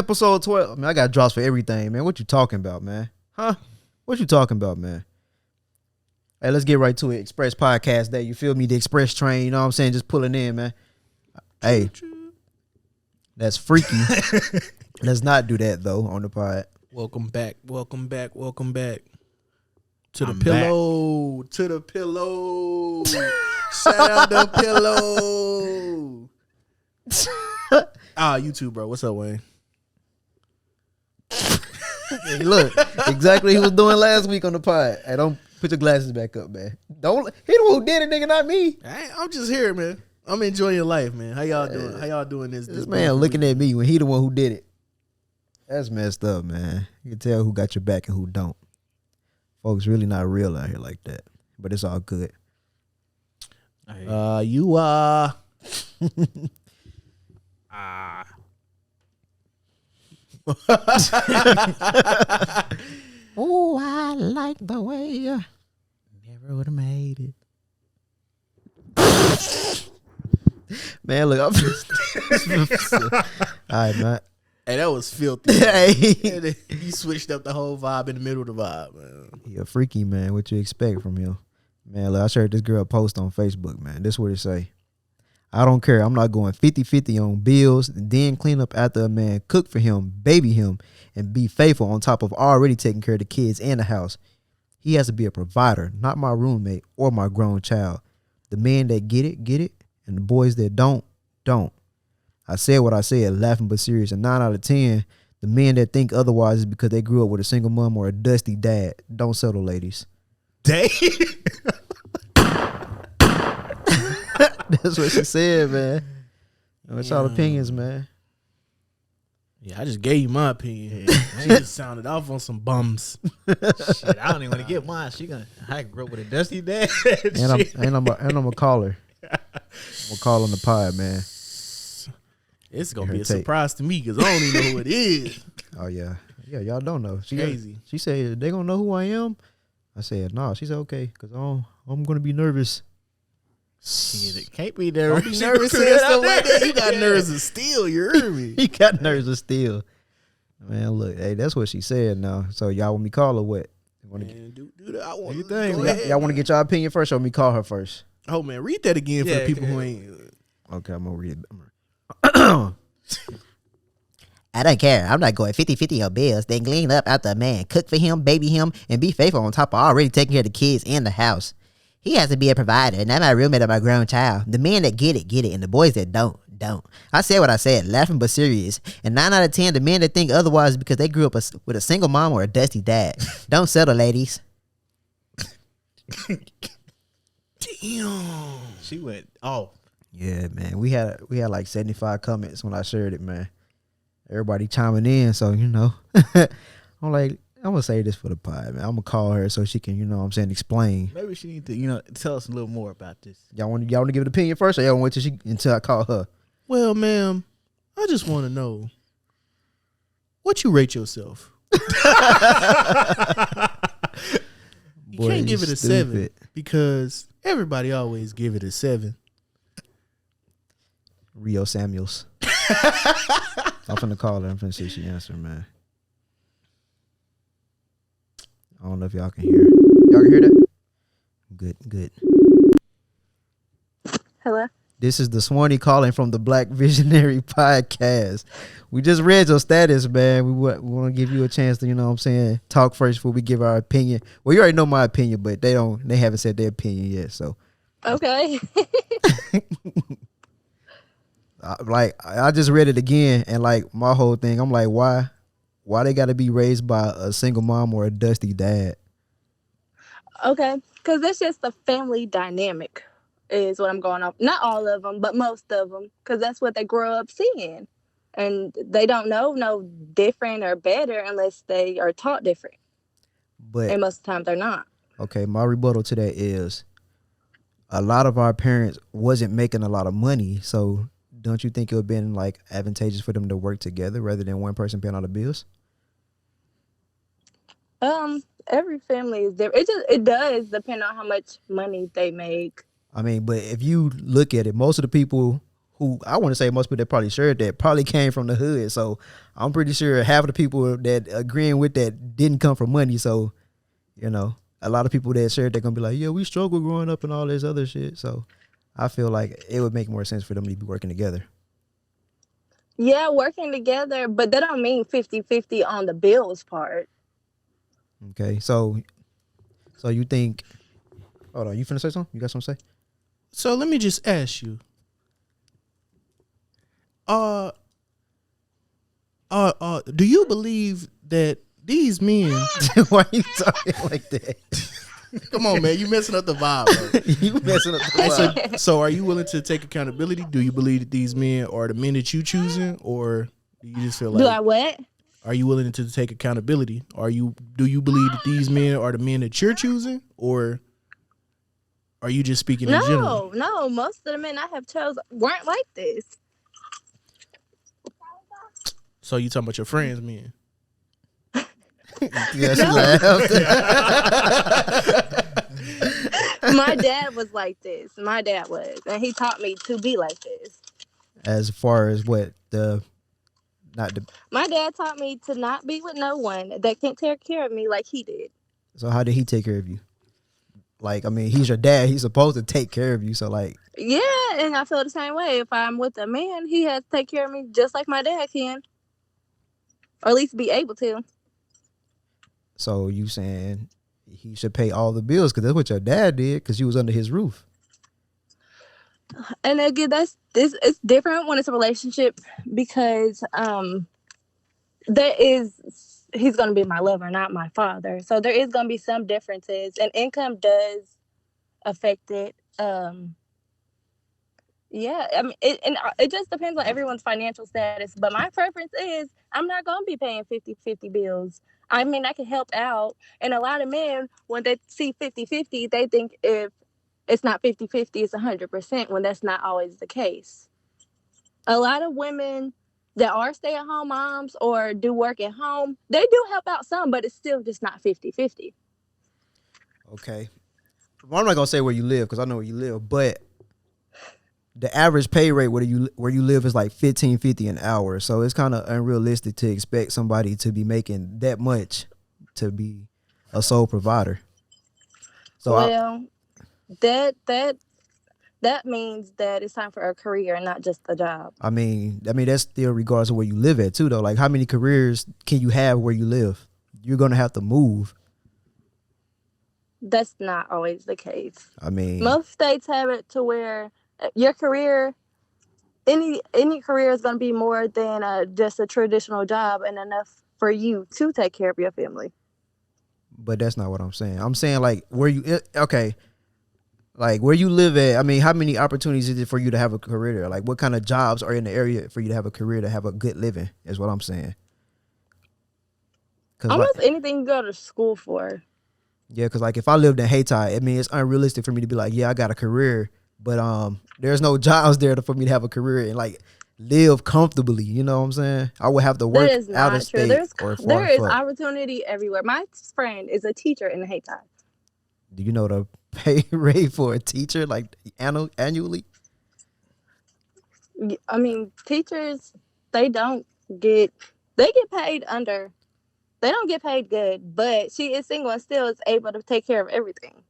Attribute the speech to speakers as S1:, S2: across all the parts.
S1: episode 12. I mean, I got drops for everything, man. What you talking about, man? Huh? What you talking about, man? Hey, let's get right to it. Express Podcast Day. You feel me? The Express train, you know what I'm saying? Just pulling in, man. Hey, that's freaky. Let's not do that, though, on the pod.
S2: Welcome back. To the pillow. Back. To the pillow. Shout out the pillow. You too, bro. What's up, Wayne?
S1: Hey, look, exactly what he was doing last week on the pod. Hey, don't put your glasses back up, man. Don't. He the one who did it, nigga, not me.
S2: I'm just here, man. I'm enjoying your life, man. How y'all doing? How y'all doing this
S1: man looking at me when he the one who did it. That's messed up, man. You can tell who got your back and who don't. Folks really not real out here like that. But it's all good.
S2: You are.
S1: Oh, I like the way you never would have made it. Man, look, I'm just all right, man.
S2: Hey, that was filthy.
S1: Hey,
S2: he switched up the whole vibe in the middle of the vibe, man.
S1: He a freaky, man. What you expect from him? Man, look, I shared this girl post on Facebook, man. This is what it say. I don't care. I'm not going 50-50 on bills, and then clean up after a man, cook for him, baby him, and be faithful on top of already taking care of the kids and the house. He has to be a provider, not my roommate or my grown child. The men that get it, and the boys that don't. I said what I said, laughing but serious. And 9 out of 10, the men that think otherwise is because they grew up with a single mom or a dusty dad. Don't settle, ladies.
S2: Dang.
S1: That's what she said, man. What's y'all opinions, man?
S2: Yeah, I just gave you my opinion. I just sounded off on some bums.
S3: Shit, I don't even want to get mine. I grew up with a dusty dad.
S1: and I'm gonna call her. I'm gonna call on the pod, man.
S2: It's gonna be a surprise to me because I don't even know who it is.
S1: Oh yeah, y'all don't know.
S2: Crazy.
S1: She said they gonna know who I am. I said no. She said okay, because I'm gonna be nervous.
S3: Shit, it can't be nervous.
S2: Don't be nervous saying stuff like that. You got nerves of steel. You heard me.
S1: He got nerves of steel. Man, look, hey, that's what she said. Now, so y'all want me call her what?
S2: Do that. I want
S1: you think y'all want to get y'all opinion first, or want me call her first?
S2: Oh man, read that again for the people who ain't.
S1: Okay, I'm gonna read it.
S4: I don't care. I'm not going 50-50 on bills. Then clean up after a man, cook for him, baby him, and be faithful on top of already taking care of the kids and the house. He has to be a provider, not my roommate or my grown child. The men that get it, and the boys that don't. I said what I said, laughing but serious. And 9 out of 10, the men that think otherwise because they grew up with a single mom or a dusty dad. Don't settle, ladies.
S2: Damn.
S3: She went off.
S1: Yeah, man. We had like 75 comments when I shared it, man. Everybody chiming in, so you know. I'm like, I'm gonna say this for the pod, man. I'm gonna call her so she can, you know what I'm saying, explain.
S3: Maybe she need to, tell us a little more about this.
S1: Y'all want to give an opinion first, or y'all want to wait until I call her?
S2: Well, ma'am, I just want to know what you rate yourself. You can't give it a 7 because everybody always give it a 7.
S1: Rio Samuels. I'm finna call her. I'm finna see if she answer, man. I don't know if y'all can hear. Y'all can hear that? Good.
S5: Hello?
S1: This is the Swanee calling from the Black Visionary Podcast. We just read your status, man. We want to give you a chance to, you know what I'm saying, talk first before we give our opinion. Well, you already know my opinion, but they haven't said their opinion yet, so.
S5: Okay.
S1: I just read it again, and like my whole thing, I'm like, why they got to be raised by a single mom or a dusty dad?
S5: Okay, because it's just the family dynamic is what I'm going off. Not all of them, but most of them, because that's what they grow up seeing, and they don't know no different or better unless they are taught different.
S1: But
S5: and most of the time they're not.
S1: Okay, my rebuttal to that is a lot of our parents wasn't making a lot of money, so don't you think it would have been like advantageous for them to work together rather than one person paying all the bills?
S5: Every family is different. It does depend on how much money they make.
S1: I mean, but if you look at it, most of the people who I want to say most people that probably shared that probably came from the hood. So I'm pretty sure half of the people that agreeing with that didn't come from money. So, you know, a lot of people that shared they're gonna be like, yeah, we struggled growing up and all this other shit. So I feel like it would make more sense for them to be working together.
S5: Yeah, working together, but that don't mean 50-50 on the bills part.
S1: Okay, so you think? Hold on, you finna say something? You got something to say?
S2: So let me just ask you. Do you believe that these men?
S1: Why you talking like that?
S2: Come on, man, you messing up the vibe, bro.
S1: You messing up the vibe.
S2: So are you willing to take accountability? Do you believe that these men are the men that you choosing, or do you just feel like?
S5: Do I what?
S2: Are you willing to take accountability? Do you believe that these men are the men that you're choosing, or are you just speaking in general?
S5: No. Most of the men I have chose weren't like this.
S2: So you talking about your friends, men?
S1: Yeah, she laughed.
S5: My dad was like this. My dad was, and he taught me to be like this.
S1: As far as what
S5: My dad taught me to not be with no one that can't take care of me like he did.
S1: So how did he take care of you? Like, I mean, he's your dad. He's supposed to take care of you. So like,
S5: Yeah, and I feel the same way. If I'm with a man, he has to take care of me just like my dad can, or at least be able to.
S1: so you saying he should pay all the bills because that's what your dad did because you was under his roof.
S5: And again, it's different when it's a relationship because he's gonna be my lover, not my father. So there is gonna be some differences, and income does affect it. Yeah, I mean, it just depends on everyone's financial status. But my preference is I'm not going to be paying 50-50 bills. I mean, I can help out. And a lot of men, when they see 50-50, they think if it's not 50-50, it's 100%, when that's not always the case. A lot of women that are stay-at-home moms or do work at home, they do help out some, but it's still just not 50-50.
S1: Okay. Well, I'm not gonna say where you live because I know where you live, but the average pay rate where you live is like $15.50 an hour. So it's kind of unrealistic to expect somebody to be making that much to be a sole provider. So
S5: that means that it's time for a career, not just a job.
S1: I mean that's still regardless of where you live at too, though. Like, how many careers can you have where you live? You're gonna have to move.
S5: That's not always the case.
S1: I mean,
S5: most states have it to where your career, any career is going to be more than just a traditional job and enough for you to take care of your family.
S1: but that's not what I'm saying. I'm saying like where you like where you live at. I mean, how many opportunities is it for you to have a career there? Like, what kind of jobs are in the area for you to have a career to have a good living? Is what I'm saying.
S5: Almost anything you go to school for.
S1: Yeah, because like if I lived in Haiti, I mean, it's unrealistic for me to be like, yeah, I got a career, but there's no jobs there for me to have a career and like live comfortably. You know what I'm saying? I would have to work out of state or far.
S5: There is opportunity everywhere. My friend is a teacher in Haiti.
S1: Do you know the pay rate for a teacher like annually?
S5: I mean, teachers, they get paid under. They don't get paid good, but she is single and still is able to take care of everything.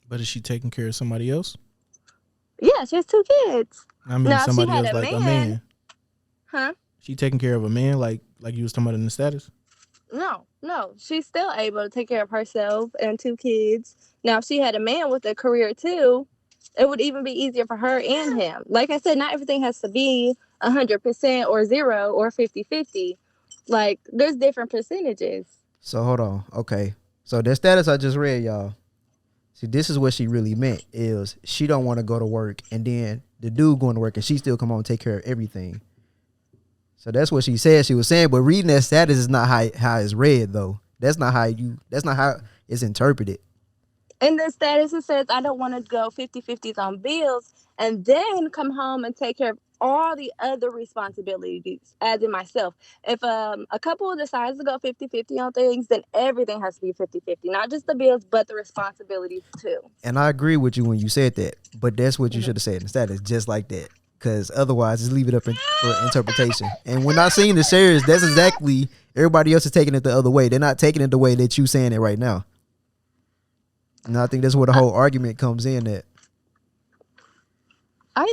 S2: But is she taking care of somebody else?
S5: Yeah, she has 2 kids.
S2: I mean, now, somebody else like a man.
S5: Huh?
S2: She taking care of a man like you was talking about in the status?
S5: No. She's still able to take care of herself and 2 kids. Now, if she had a man with a career too, it would even be easier for her and him. Like I said, not everything has to be 100% or 0 or 50-50. Like, there's different percentages.
S1: So hold on. Okay. So the status I just read, y'all. See, this is what she really meant is she don't want to go to work and then the dude going to work and she still come on and take care of everything. So that's what she said she was saying. But reading that status is not how it's read though. That's not how it's interpreted.
S5: In the status it says I don't want to go 50-50s on bills and then come home and take care of all the other responsibilities, as in myself. If a couple decides to go 50-50 on things, then everything has to be 50-50. Not just the bills, but the responsibilities too.
S1: And I agree with you when you said that, but that's what you should have said instead. It's just like that. Because otherwise, just leave it up for interpretation. And we're not seeing the shares. That's exactly everybody else is taking it the other way. They're not taking it the way that you saying it right now. And I think that's where the whole argument comes in. That
S5: I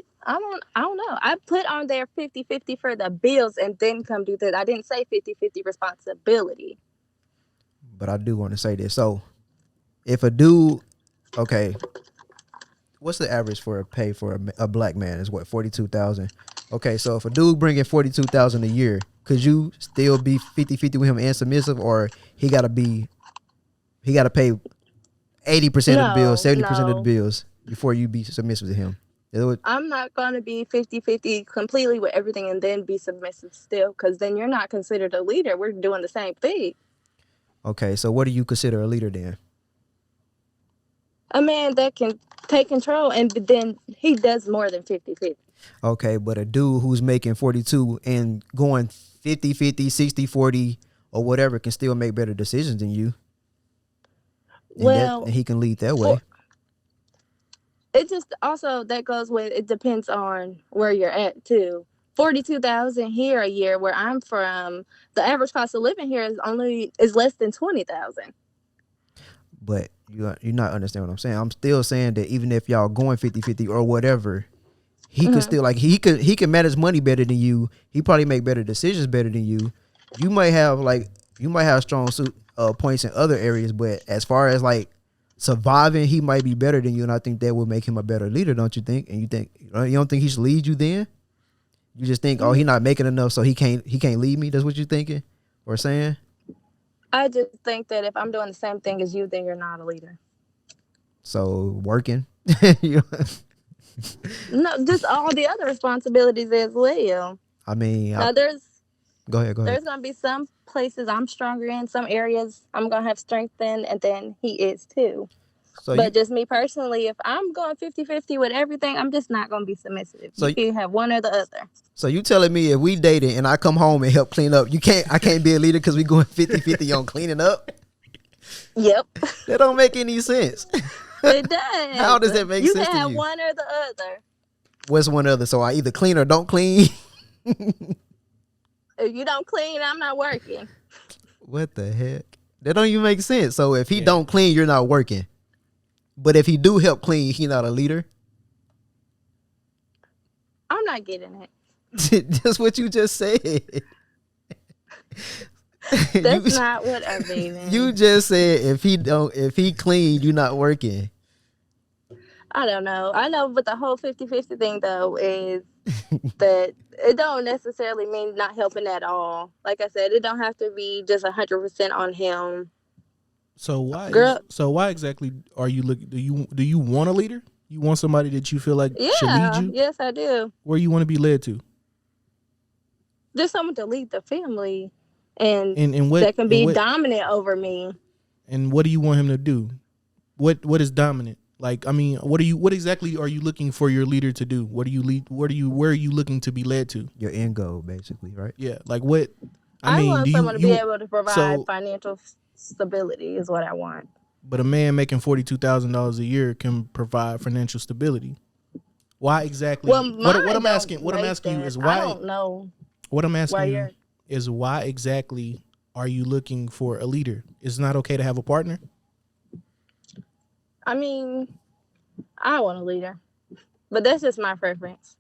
S5: don't know. I put on there 50-50 for the bills and then come do that. I didn't say 50-50 responsibility.
S1: but I do want to say this. So if a dude, okay, what's the average for a pay for a black man is what, 42,000? Okay, so if a dude bringing 42,000 a year, could you still be 50-50 with him and submissive, or he gotta pay 80% of the bills, 70% of the bills before you be submissive to him?
S5: I'm not going to be 50-50 completely with everything and then be submissive still, because then you're not considered a leader. We're doing the same thing.
S1: Okay, so what do you consider a leader then?
S5: A man that can take control, and then he does more than 50-50.
S1: Okay, but a dude who's making 42 and going 50-50, 60-40, or whatever can still make better decisions than you. And he can lead that way.
S5: It just also, that goes with, it depends on where you're at too. 42,000 here a year where I'm from, the average cost of living here is less than 20,000.
S1: But you're not understanding what I'm saying. I'm still saying that even if y'all going 50-50 or whatever, he could still, like, he can manage money better than you. He probably make better decisions better than you. You might have strong points in other areas, but as far as like surviving, he might be better than you, and I think that would make him a better leader, don't you think? And you don't think he should lead you then? You just think, oh, he's not making enough, so he can't lead me. That's what you're thinking or saying?
S5: I just think that if I'm doing the same thing as you, then you're not a leader.
S1: So working,
S5: no, just all the other responsibilities as well.
S1: I mean,
S5: now
S1: go ahead.
S5: There's gonna be some places I'm stronger in, some areas I'm gonna have strength in, and then he is too. But just me personally, if I'm going 50-50 with everything, I'm just not going to be submissive. So you can have one or the other.
S1: So you telling me if we dated and I come home and help clean up, I can't be a leader because we going 50-50 on cleaning up?
S5: Yep.
S1: That don't make any sense.
S5: It does.
S1: How does that make sense to you?
S5: You can have one or the other.
S1: What's one other? So I either clean or don't clean?
S5: If you don't clean, I'm not working.
S1: What the heck? That don't even make sense. So if he don't clean, you're not working. But if he do help clean, he not a leader?
S5: I'm not getting it.
S1: That's what you just said.
S5: That's not what I mean.
S1: You just said if he clean, you not working.
S5: I don't know. I know, but the whole 50-50 thing though is that it don't necessarily mean not helping at all. Like I said, it don't have to be just 100% on him.
S2: So why exactly are you looking? Do you want a leader? You want somebody that you feel like should lead you?
S5: Yes, I do.
S2: Where you want to be led to?
S5: Just someone to lead the family, and that can be dominant over me.
S2: And what do you want him to do? What is dominant? Like, I mean, what exactly are you looking for your leader to do? Where are you looking to be led to?
S1: Your end goal, basically, right?
S2: Yeah, like what?
S5: I want someone to be able to provide financial stability is what I want.
S2: But a man making $42,000 a year can provide financial stability. Why exactly?
S5: Well,
S2: what I'm asking you is why.
S5: I don't know.
S2: What I'm asking you is why exactly are you looking for a leader? Is it not okay to have a partner?
S5: I mean, I want a leader, but that's just my preference.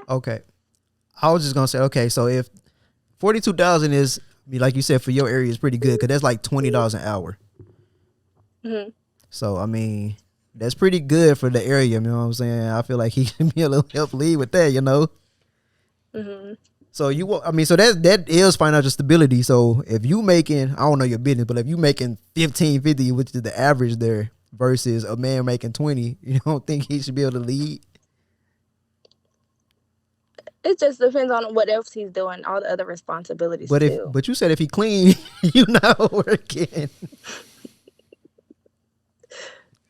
S1: Okay, I was just gonna say, okay, so if 42,000 is, like you said, for your area is pretty good because that's like $20 an hour.
S5: Mm-hmm.
S1: So I mean, that's pretty good for the area. You know what I'm saying? I feel like he can be a little help lead with that. You know.
S5: Mm-hmm.
S1: So so that is financial stability. So if you making, I don't know your business, but if you making 15-50, which is the average there, versus a man making 20, you don't think he should be able to lead?
S5: It just depends on what else he's doing, all the other responsibilities.
S1: But you said if he clean, you not working.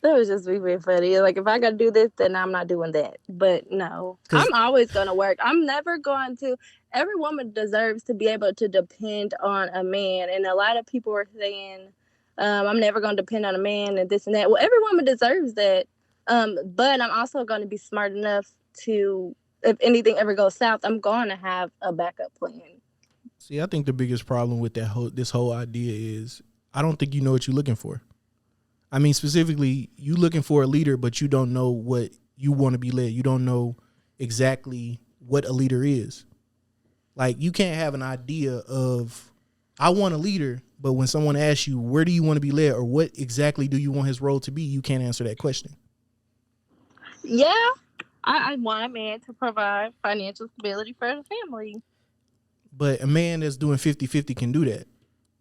S5: That was just being funny. Like, if I got to do this, then I'm not doing that. But no, I'm always going to work. I'm never going to. Every woman deserves to be able to depend on a man. And a lot of people are saying, I'm never going to depend on a man and this and that. Well, every woman deserves that. But I'm also going to be smart enough to, if anything ever goes south, I'm going to have a backup plan.
S2: See, I think the biggest problem with this whole idea is I don't think you know what you're looking for. I mean, specifically, you looking for a leader, but you don't know what you want to be led. You don't know exactly what a leader is. Like, you can't have an idea of, I want a leader, but when someone asks you, where do you want to be led, or what exactly do you want his role to be, you can't answer that question.
S5: Yeah, I want a man to provide financial stability for the family.
S2: But a man that's doing 50-50 can do that.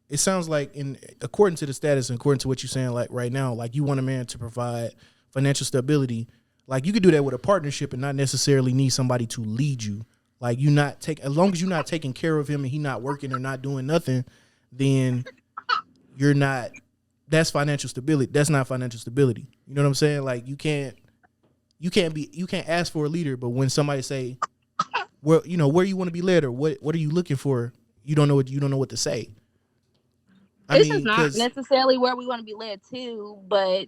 S2: It sounds like, according to the status and according to what you're saying, like right now, like you want a man to provide financial stability. Like you could do that with a partnership and not necessarily need somebody to lead you. Like as long as you're not taking care of him and he not working or not doing nothing, then that's financial stability. That's not financial stability. You know what I'm saying? Like you can't ask for a leader, but when somebody say, where you want to be led or what are you looking for, you don't know what to say.
S5: It's just not necessarily where we want to be led to, but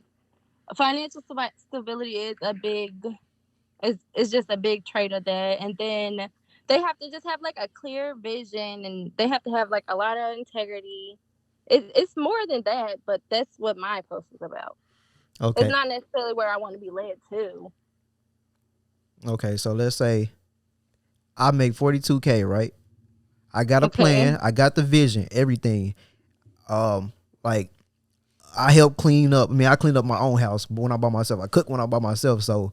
S5: financial stability is it's just a big trait of that. And then they have to just have like a clear vision, and they have to have like a lot of integrity. It's more than that, but that's what my post is about.
S1: Okay.
S5: It's not necessarily where I want to be led to.
S1: Okay, so let's say I make 42K, right? I got a plan, I got the vision, everything. Like I help clean up. I mean, I clean up my own house when I'm by myself. I cook when I'm by myself. So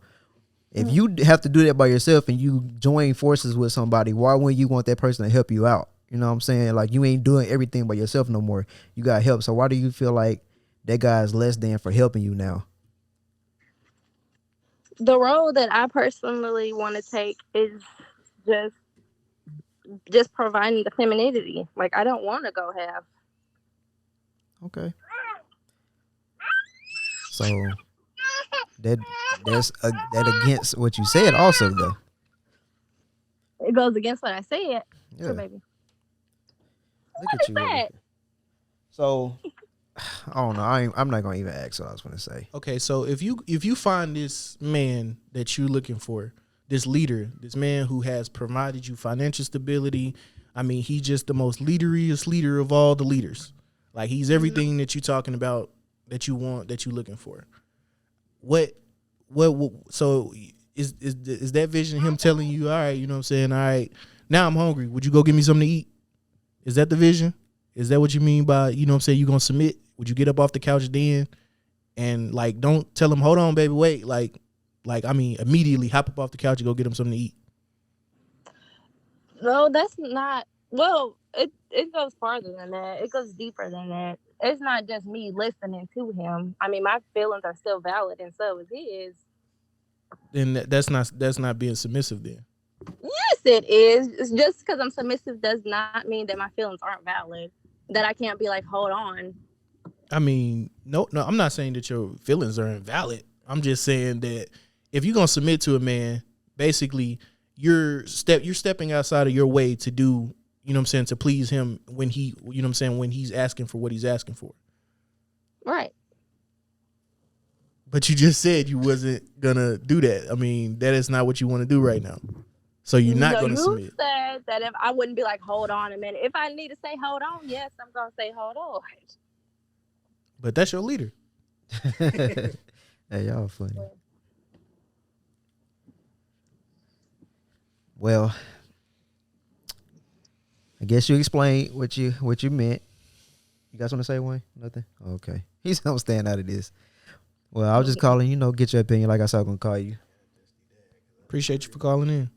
S1: if you have to do that by yourself and you join forces with somebody, why wouldn't you want that person to help you out? You know what I'm saying? Like you ain't doing everything by yourself no more. You got help. So why do you feel like that guy is less than for helping you now?
S5: The role that I personally want to take is just providing the femininity. Like I don't want to go half.
S1: Okay. So that's that against what you said also though.
S5: It goes against what I said.
S1: Yeah.
S5: Sure, baby.
S1: Look at you.
S5: That?
S1: So I don't know. I'm not gonna even ask what I was gonna say.
S2: Okay, so if you find this man that you're looking for, this leader, this man who has provided you financial stability, I mean, he's just the most leaderiest leader of all the leaders. Like he's everything that you're talking about, that you want, that you're looking for. What so is that vision him telling you, all right, you know what I'm saying, all right, now I'm hungry, would you go get me something to eat? Is that the vision? Is that what you mean by, you know what I'm saying, you gonna submit? Would you get up off the couch then and like don't tell him, hold on baby, wait, like I mean immediately hop up off the couch and go get him something to eat?
S5: No, that's not. Well, it goes farther than that. It goes deeper than that. It's not just me listening to him. I mean, my feelings are still valid, and so is his.
S2: Then that's not being submissive then.
S5: Yes, it is. It's just because I'm submissive does not mean that my feelings aren't valid. That I can't be like, hold on.
S2: I mean, no, I'm not saying that your feelings are invalid. I'm just saying that if you're gonna submit to a man, basically you're stepping outside of your way to do, you know what I'm saying, to please him when he, you know what I'm saying, when he's asking for what he's asking for.
S5: Right.
S2: But you just said you wasn't gonna do that. I mean, that is not what you want to do right now. So you're not gonna submit.
S5: You said that if I wouldn't be like, hold on a minute. If I need to say hold on, yes, I'm gonna say hold on.
S2: But that's your leader.
S1: Hey, y'all funny. Well, I guess you explained what you meant. You guys want to say, Wayne? Nothing? Okay. He's gonna stand out of this. Well, I was just calling, get your opinion. Like I said, I'm gonna call you.
S2: Appreciate you for calling in.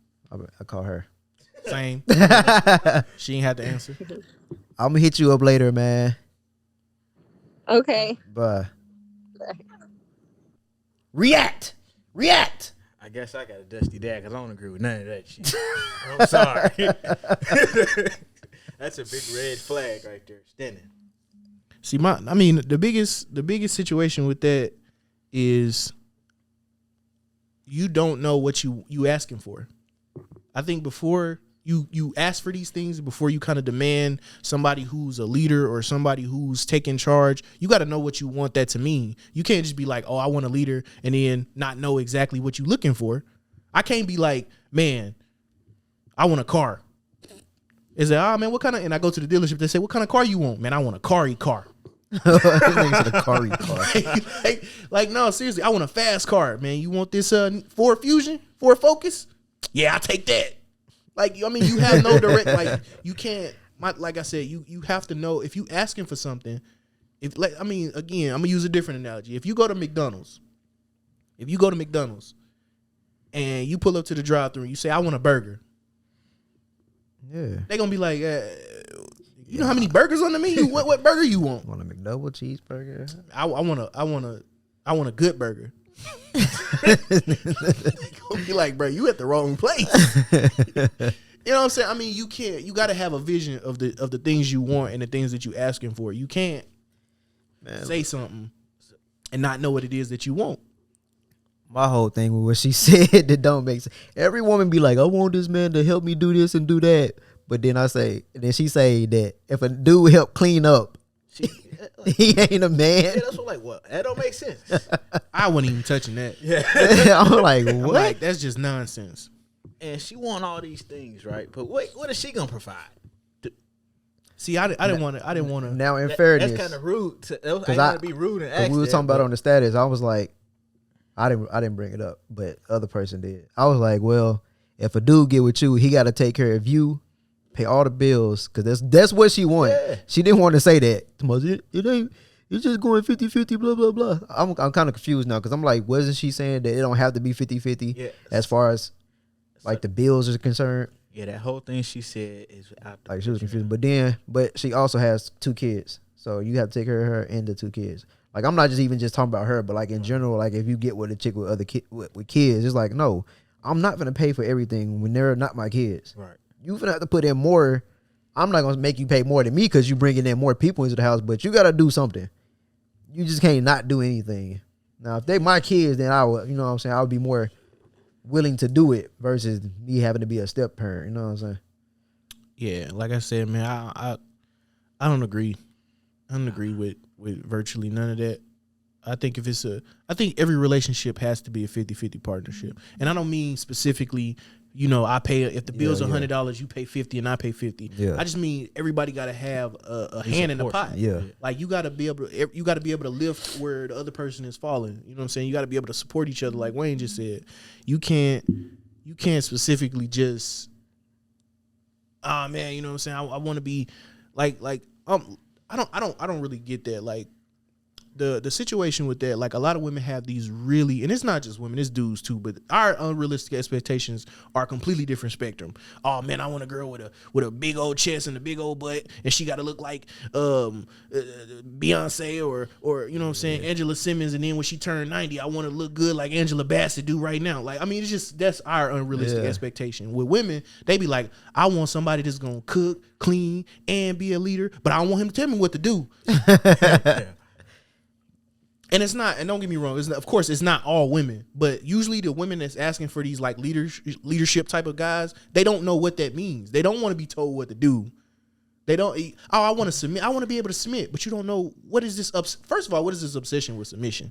S1: I call her.
S2: Same. She ain't had to answer.
S1: I'm gonna hit you up later, man.
S5: Okay.
S1: Bye. React.
S3: I guess I got a dusty dad because I don't agree with none of that shit. I'm sorry. That's a big red flag right there, standing.
S2: See, the biggest situation with that is you don't know what you asking for. I think before you ask for these things before you kind of demand somebody who's a leader or somebody who's taking charge. You got to know what you want that to mean. You can't just be like, oh, I want a leader, and then not know exactly what you're looking for. I can't be like, man, I want a car. Is it, man, what kind of, and I go to the dealership, they say, what kind of car you want? Man, I want a car. like, no, seriously, I want a fast car, man. You want this Ford Fusion, Ford Focus? Yeah, I'll take that. Like, I mean, you have no direct, like, you can't, like I said, you have to know if you asking for something. If, like, I mean, again, I'm gonna use a different analogy. If you go to McDonald's, and you pull up to the drive-thru and you say, I want a burger.
S1: Yeah.
S2: They're gonna be like, you know how many burgers on the menu? What burger you want?
S1: Want a McDouble cheeseburger?
S2: I want a good burger. They're gonna be like, bro, you at the wrong place. You know what I'm saying? I mean, you gotta have a vision of the things you want and the things that you asking for. You can't say something and not know what it is that you want.
S1: My whole thing with what she said that don't make sense. Every woman be like, I want this man to help me do this and do that. But then she say that if a dude help clean up, he ain't a man.
S3: Yeah, that's what, like, what? That don't make sense.
S2: I wasn't even touching that.
S3: Yeah.
S1: I'm like, what?
S2: I'm like, that's just nonsense.
S3: And she want all these things, right? But wait, what is she gonna provide?
S2: See, I didn't want to.
S1: Now, in fairness,
S3: that's kind of rude. I ain't gonna be rude and ask.
S1: We were talking about on the status. I was like, I didn't bring it up, but other person did. I was like, well, if a dude get with you, he got to take care of you, pay all the bills, because that's what she wanted. Yeah. She didn't want to say that. It ain't. It's just going 50-50, blah, blah, blah. I'm kind of confused now because I'm like, wasn't she saying that it don't have to be 50-50 as far as like the bills are concerned?
S3: Yeah, that whole thing she said is out there.
S1: Like she was confused. But she also has 2 kids. So you have to take care of her and the 2 kids. Like, I'm not just talking about her, but like in general, like if you get with a chick with other with kids, it's like, no, I'm not gonna pay for everything when they're not my kids.
S3: Right.
S1: You're gonna have to put in more. I'm not gonna make you pay more than me because you bringing in more people into the house, but you gotta do something. You just can't not do anything. Now, if they my kids, then I would, you know what I'm saying, I would be more willing to do it versus me having to be a step parent. You know what I'm saying?
S2: Yeah, like I said, man, I don't agree. I don't agree with virtually none of that. I think I think every relationship has to be a 50-50 partnership. And I don't mean specifically, you know, I pay, if the bill's $100, you pay 50 and I pay 50.
S1: Yeah.
S2: I just mean everybody got to have a hand in the pot.
S1: Yeah.
S2: Like you got to be able to lift where the other person is falling. You know what I'm saying? You got to be able to support each other like Wayne just said. You can't specifically just, man, you know what I'm saying? I want to be like I don't really get that. Like the situation with that, like a lot of women have these really, and it's not just women, it's dudes too, but our unrealistic expectations are a completely different spectrum. Oh man, I want a girl with a big old chest and a big old butt, and she got to look like Beyonce or you know what I'm saying, Angela Simmons, and then when she turned 90, I want to look good like Angela Bassett do right now. Like, I mean, it's just, that's our unrealistic expectation. With women, they be like, I want somebody that's gonna cook, clean, and be a leader, but I don't want him to tell me what to do. And it's not, and don't get me wrong, of course, it's not all women, but usually the women that's asking for these like leadership type of guys, they don't know what that means. They don't want to be told what to do. They don't, I want to submit. I want to be able to submit, but you don't know, what is this, first of all, what is this obsession with submission?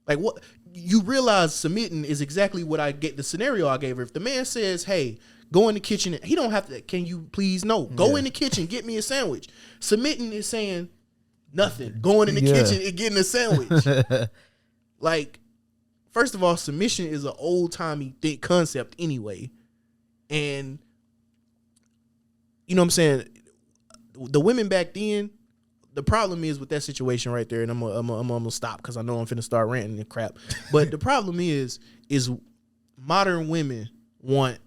S2: Like, what, you realize submitting is exactly what I get, the scenario I gave her. If the man says, hey, go in the kitchen, he don't have to, can you please, no, go in the kitchen, get me a sandwich. Submitting is saying, nothing. Going in the kitchen and getting a sandwich. Like, first of all, submission is an old-timey concept anyway. And, you know what I'm saying, the women back then, the problem is with that situation right there, and I'm gonna stop because I know I'm finna start ranting and crap. But the problem is modern women want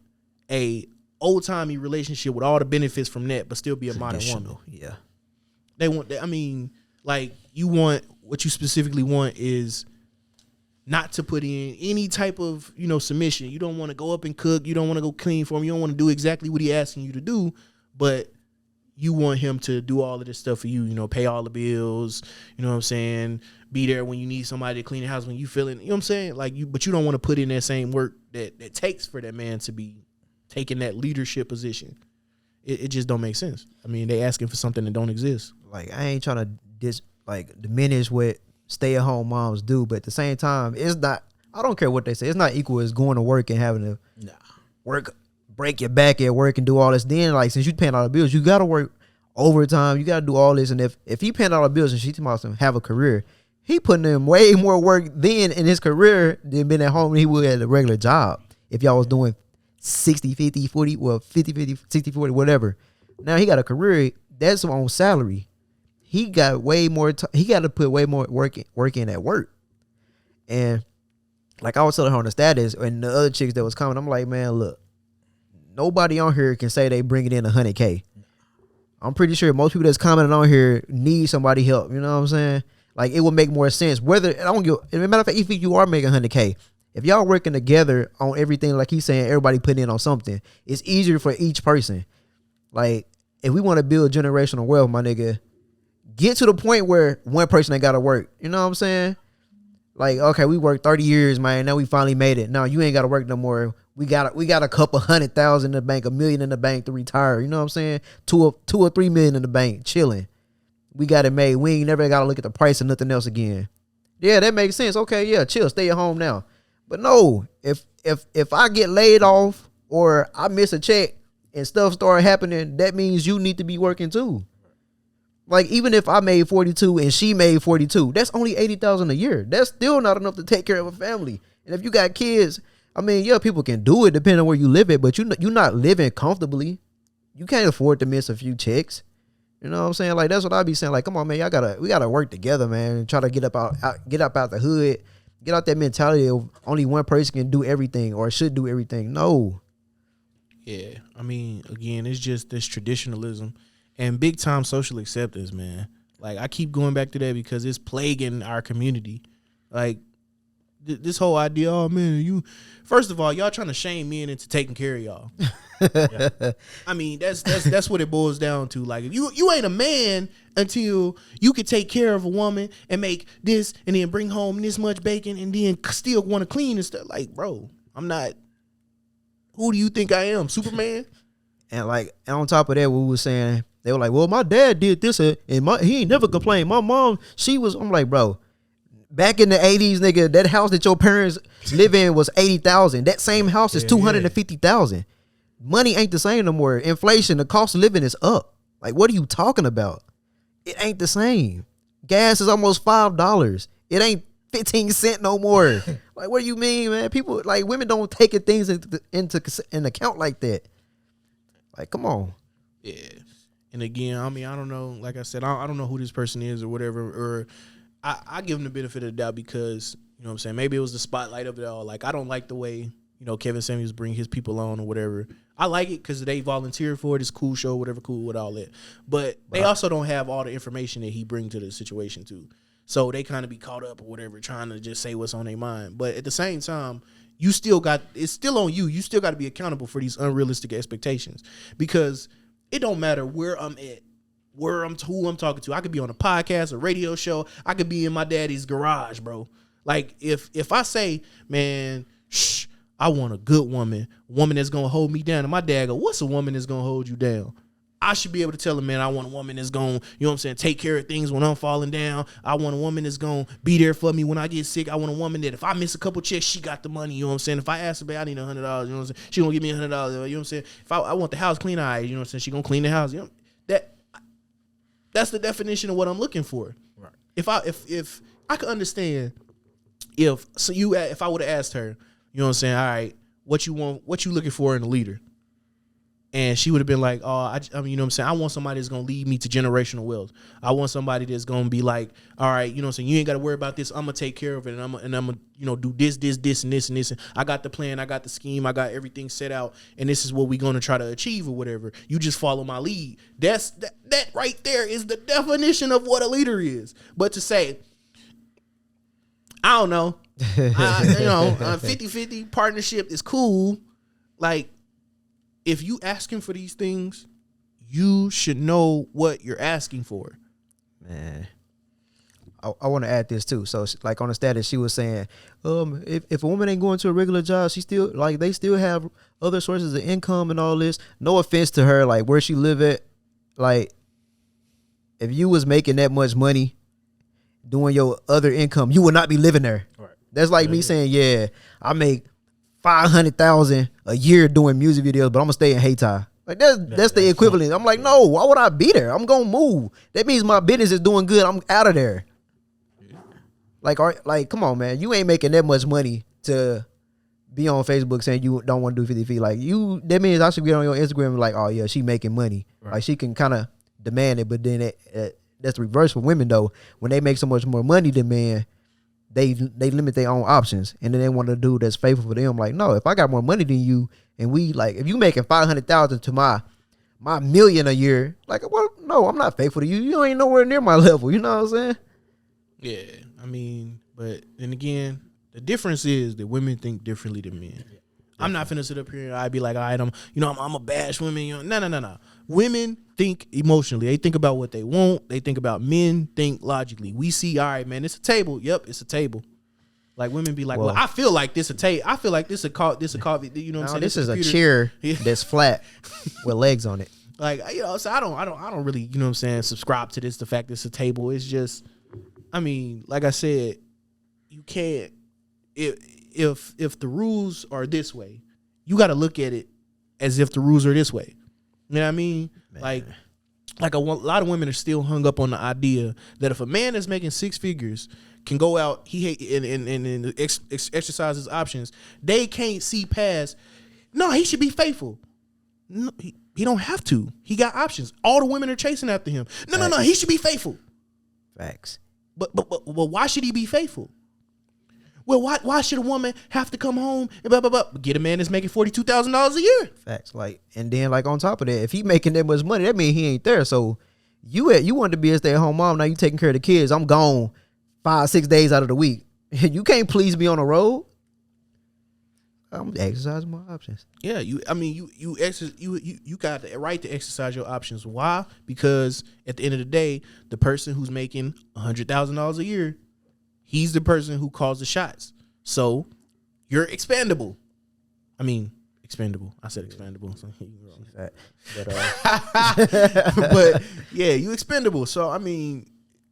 S2: a old-timey relationship with all the benefits from that, but still be a modern woman.
S1: Yeah.
S2: They want that. I mean, like, what you specifically want is not to put in any type of, you know, submission. You don't want to go up and cook. You don't want to go clean for him. You don't want to do exactly what he's asking you to do, but you want him to do all of this stuff for you, you know, pay all the bills, you know what I'm saying? Be there when you need somebody to clean the house when you feeling, you know what I'm saying? Like, but you don't want to put in that same work that takes for that man to be taking that leadership position. It just don't make sense. I mean, they asking for something that don't exist.
S1: Like, I ain't trying to diminish what stay-at-home moms do, but at the same time, it's not. I don't care what they say. It's not equal as going to work and having to work, break your back at work and do all this. Then, like, since you paying all the bills, you gotta work overtime. You gotta do all this. And if he paying all the bills and she wants to have a career, he putting in way more work then in his career than being at home than he would at a regular job. If y'all was doing 60, 50, 40, well, 50, 50, 60, 40, whatever. Now he got a career. That's on salary. He got way more. He got to put way more work in at work. And like I was telling her on the status and the other chicks that was coming, I'm like, man, look, nobody on here can say they bring it in 100K. I'm pretty sure most people that's commenting on here need somebody help. You know what I'm saying? Like, it would make more sense. Whether I don't give. As a matter of fact, if you are making 100K, if y'all working together on everything, like he's saying, everybody putting in on something, it's easier for each person. Like, if we want to build generational wealth, my nigga, get to the point where one person ain't got to work. You know what I'm saying? Like, okay, we worked 30 years, man. Now we finally made it. No, you ain't got to work no more. We got a couple 100,000 in the bank, $1 million in the bank to retire. You know what I'm saying? $2 or $3 million in the bank, chilling. We got it made. We ain't never got to look at the price of nothing else again. Yeah, that makes sense. Okay, yeah, chill, stay at home now. But no, if I get laid off or I miss a check and stuff start happening, that means you need to be working too. Like, even if I made 42 and she made 42, that's only 80,000 a year. That's still not enough to take care of a family. And if you got kids, I mean, yeah, people can do it depending on where you live at, but you're not living comfortably. You can't afford to miss a few checks. You know what I'm saying? Like, that's what I be saying. Like, come on, man, we gotta work together, man, and try to get up out the hood, get out that mentality of only one person can do everything or should do everything. No.
S2: Yeah, I mean, again, it's just this traditionalism and big time social acceptance, man. Like, I keep going back to that because it's plaguing our community. Like, this whole idea, oh man, first of all, y'all trying to shame men into taking care of y'all. Yeah. I mean, that's what it boils down to. Like, if you ain't a man until you can take care of a woman and make this and then bring home this much bacon and then still want to clean and stuff. Like, bro, I'm not. Who do you think I am, Superman?
S1: And on top of that, we were saying, they were like, well, my dad did this and he ain't never complained. My mom, I'm like, bro, back in the 80s, nigga, that house that your parents live in was 80,000. That same house is 250,000. Money ain't the same no more. Inflation, the cost of living is up. Like, what are you talking about? It ain't the same. Gas is almost $5. It ain't 15 cents no more. Like, what do you mean, man? People, like, women don't take things into account like that. Like, come on.
S2: Yeah. And again, I mean, I don't know. Like I said, I don't know who this person is or whatever. Or I give him the benefit of the doubt because, you know what I'm saying, maybe it was the spotlight of it all. Like, I don't like the way, you know, Kevin Samuels bring his people on or whatever. I like it because they volunteer for it. It's a cool show, whatever, cool with all that. But they also don't have all the information that he brings to the situation, too. So they kind of be caught up or whatever, trying to just say what's on their mind. But at the same time, it's still on you. You still got to be accountable for these unrealistic expectations because it don't matter where I'm at, who I'm talking to. I could be on a podcast, a radio show. I could be in my daddy's garage, bro. Like, if I say, man, I want a good woman that's going to hold me down. And my dad go, what's a woman that's going to hold you down? I should be able to tell him, man, I want a woman that's going to, you know what I'm saying, take care of things when I'm falling down. I want a woman that's going to be there for me when I get sick. I want a woman that if I miss a couple checks, she got the money, you know what I'm saying? If I ask her, babe, I need $100, you know what I'm saying? She going to give me $100, you know what I'm saying? If I want the house clean, you know what I'm saying? She going to clean the house. You know, that's the definition of what I'm looking for. Right. If I could understand if I would have asked her, you know what I'm saying? All right, what you looking for in a leader? And she would have been like, I mean, you know what I'm saying? I want somebody that's going to lead me to generational wealth. I want somebody that's going to be like, all right, you know what I'm saying? You ain't got to worry about this. I'm going to take care of it. And I'm going to, you know, do this, and this, and this. And I got the plan. I got the scheme. I got everything set out. And this is what we're going to try to achieve or whatever. You just follow my lead. That right there is the definition of what a leader is. But to say, I don't know, 50-50 partnership is cool. Like, if you asking for these things, you should know what you're asking for.
S1: Man, I want to add this too. So like on the status, she was saying, if a woman ain't going to a regular job, she still like they still have other sources of income and all this. No offense to her, like where she live at, like if you was making that much money doing your other income, you would not be living there.
S3: Right.
S1: That's like me saying, yeah, I make $500,000 a year doing music videos, but I'm gonna stay in Hayti. Like that's the equivalent. I'm like, no, why would I be there? I'm gonna move. That means my business is doing good. I'm out of there. Like, come on, man. You ain't making that much money to be on Facebook saying you don't want to do 50 feet. Like that means I should get on your Instagram and like, oh yeah, she making money. Right. Like she can kind of demand it, but then that's the reverse for women though. When they make so much more money than men, they limit their own options, and then they want a dude that's faithful for them. Like, no, if I got more money than you, and we like, if you making 500,000 to my million a year, like, well, no, I'm not faithful to you. You ain't nowhere near my level. You know what I'm saying?
S2: Yeah, I mean, but then again, the difference is that women think differently than men. Yeah. I'm not finna sit up here and I'd be like, all right, I'm a bash women. You know, no. Women think emotionally. They think about what they want. They think about men think logically. We see, all right, man, it's a table. Yep, it's a table. Like women be like, well I feel like this a table. I feel like this a coffee. You know what I'm saying?
S1: This is a chair that's flat with legs on it.
S2: Like, you know, so I don't really, you know what I'm saying, subscribe to this. The fact it's a table. It's just, I mean, like I said, you can't. If the rules are this way, you got to look at it as if the rules are this way. You know what I mean? Man. Like a lot of women are still hung up on the idea that if a man is making six figures can go out, and exercise his options, they can't see past. No, he should be faithful. No, he don't have to. He got options. All the women are chasing after him. No. He should be faithful.
S1: Facts.
S2: But why should he be faithful? Well, why should a woman have to come home and blah, blah, blah, get a man that's making $42,000 a year?
S1: Facts. Like, and then like on top of that, if he making that much money, that means he ain't there. So you want to be a stay-at-home mom. Now you taking care of the kids. I'm gone 5-6 days out of the week. You can't please me on the road. I'm exercising my options.
S2: Yeah, you got the right to exercise your options. Why? Because at the end of the day, the person who's making $100,000 a year, he's the person who calls the shots. So you're expandable. I mean, expendable. I said expandable. So but yeah, you expendable. So I mean,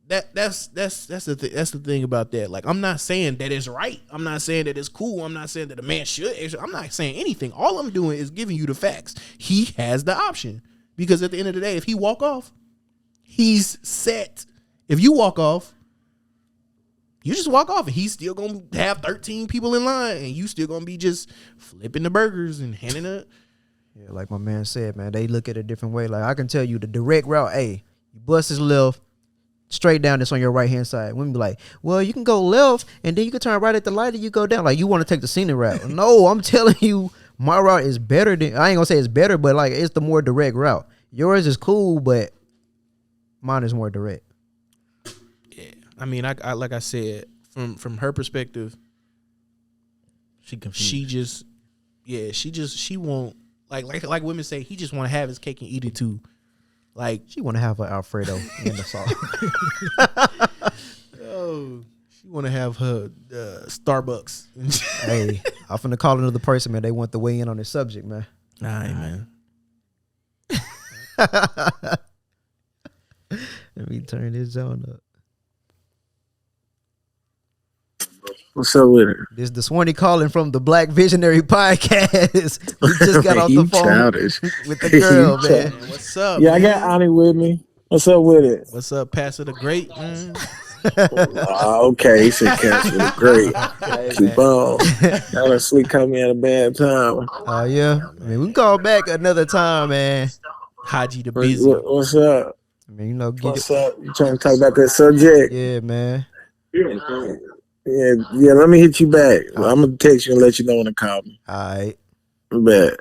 S2: that's the thing about that. Like, I'm not saying that it's right. I'm not saying that it's cool. I'm not saying that a man should. I'm not saying anything. All I'm doing is giving you the facts. He has the option, because at the end of the day, if he walk off, he's set. If you walk off, you just walk off, and he's still gonna have 13 people in line, and you still gonna be just flipping the burgers and handing it.
S1: Yeah, like my man said, man, they look at it a different way. Like, I can tell you the direct route. Hey, you bust his left, straight down. That's on your right hand side. Women be like, well, you can go left, and then you can turn right at the light, and you go down. Like, you want to take the scenic route? No, I'm telling you, my route is better than. I ain't gonna say it's better, but like, it's the more direct route. Yours is cool, but mine is more direct.
S2: I mean, I like I said, from her perspective, she won't like women say, he just want to have his cake and eat it too. Like,
S1: she want to have her Alfredo in the sauce.
S2: Oh, she want to have her Starbucks.
S1: Hey, I'm finna call another person, man. They want to weigh in on this subject, man.
S2: All right, man.
S1: Let me turn this on up.
S6: What's up with her?
S1: This is the Swanee calling from the Black Visionary Podcast. We just got off the phone
S6: childish.
S1: with the girl, man.
S2: What's up?
S6: Yeah,
S2: man?
S6: I got Ani with me. What's up with it?
S2: What's up, Pastor the Great? Man?
S6: Okay, he said Pastor the Great. Keep on. Y'all done sleep caught me at a bad time.
S1: Oh, yeah. I mean, we can call back another time, man.
S2: Haji the busy.
S6: What's up?
S1: I mean, you know,
S6: What's up? You trying to talk about that subject?
S1: Yeah, man.
S6: Yeah, let me hit you back. I'm going to text you and let you know when to call me.
S1: All right.
S6: Bet.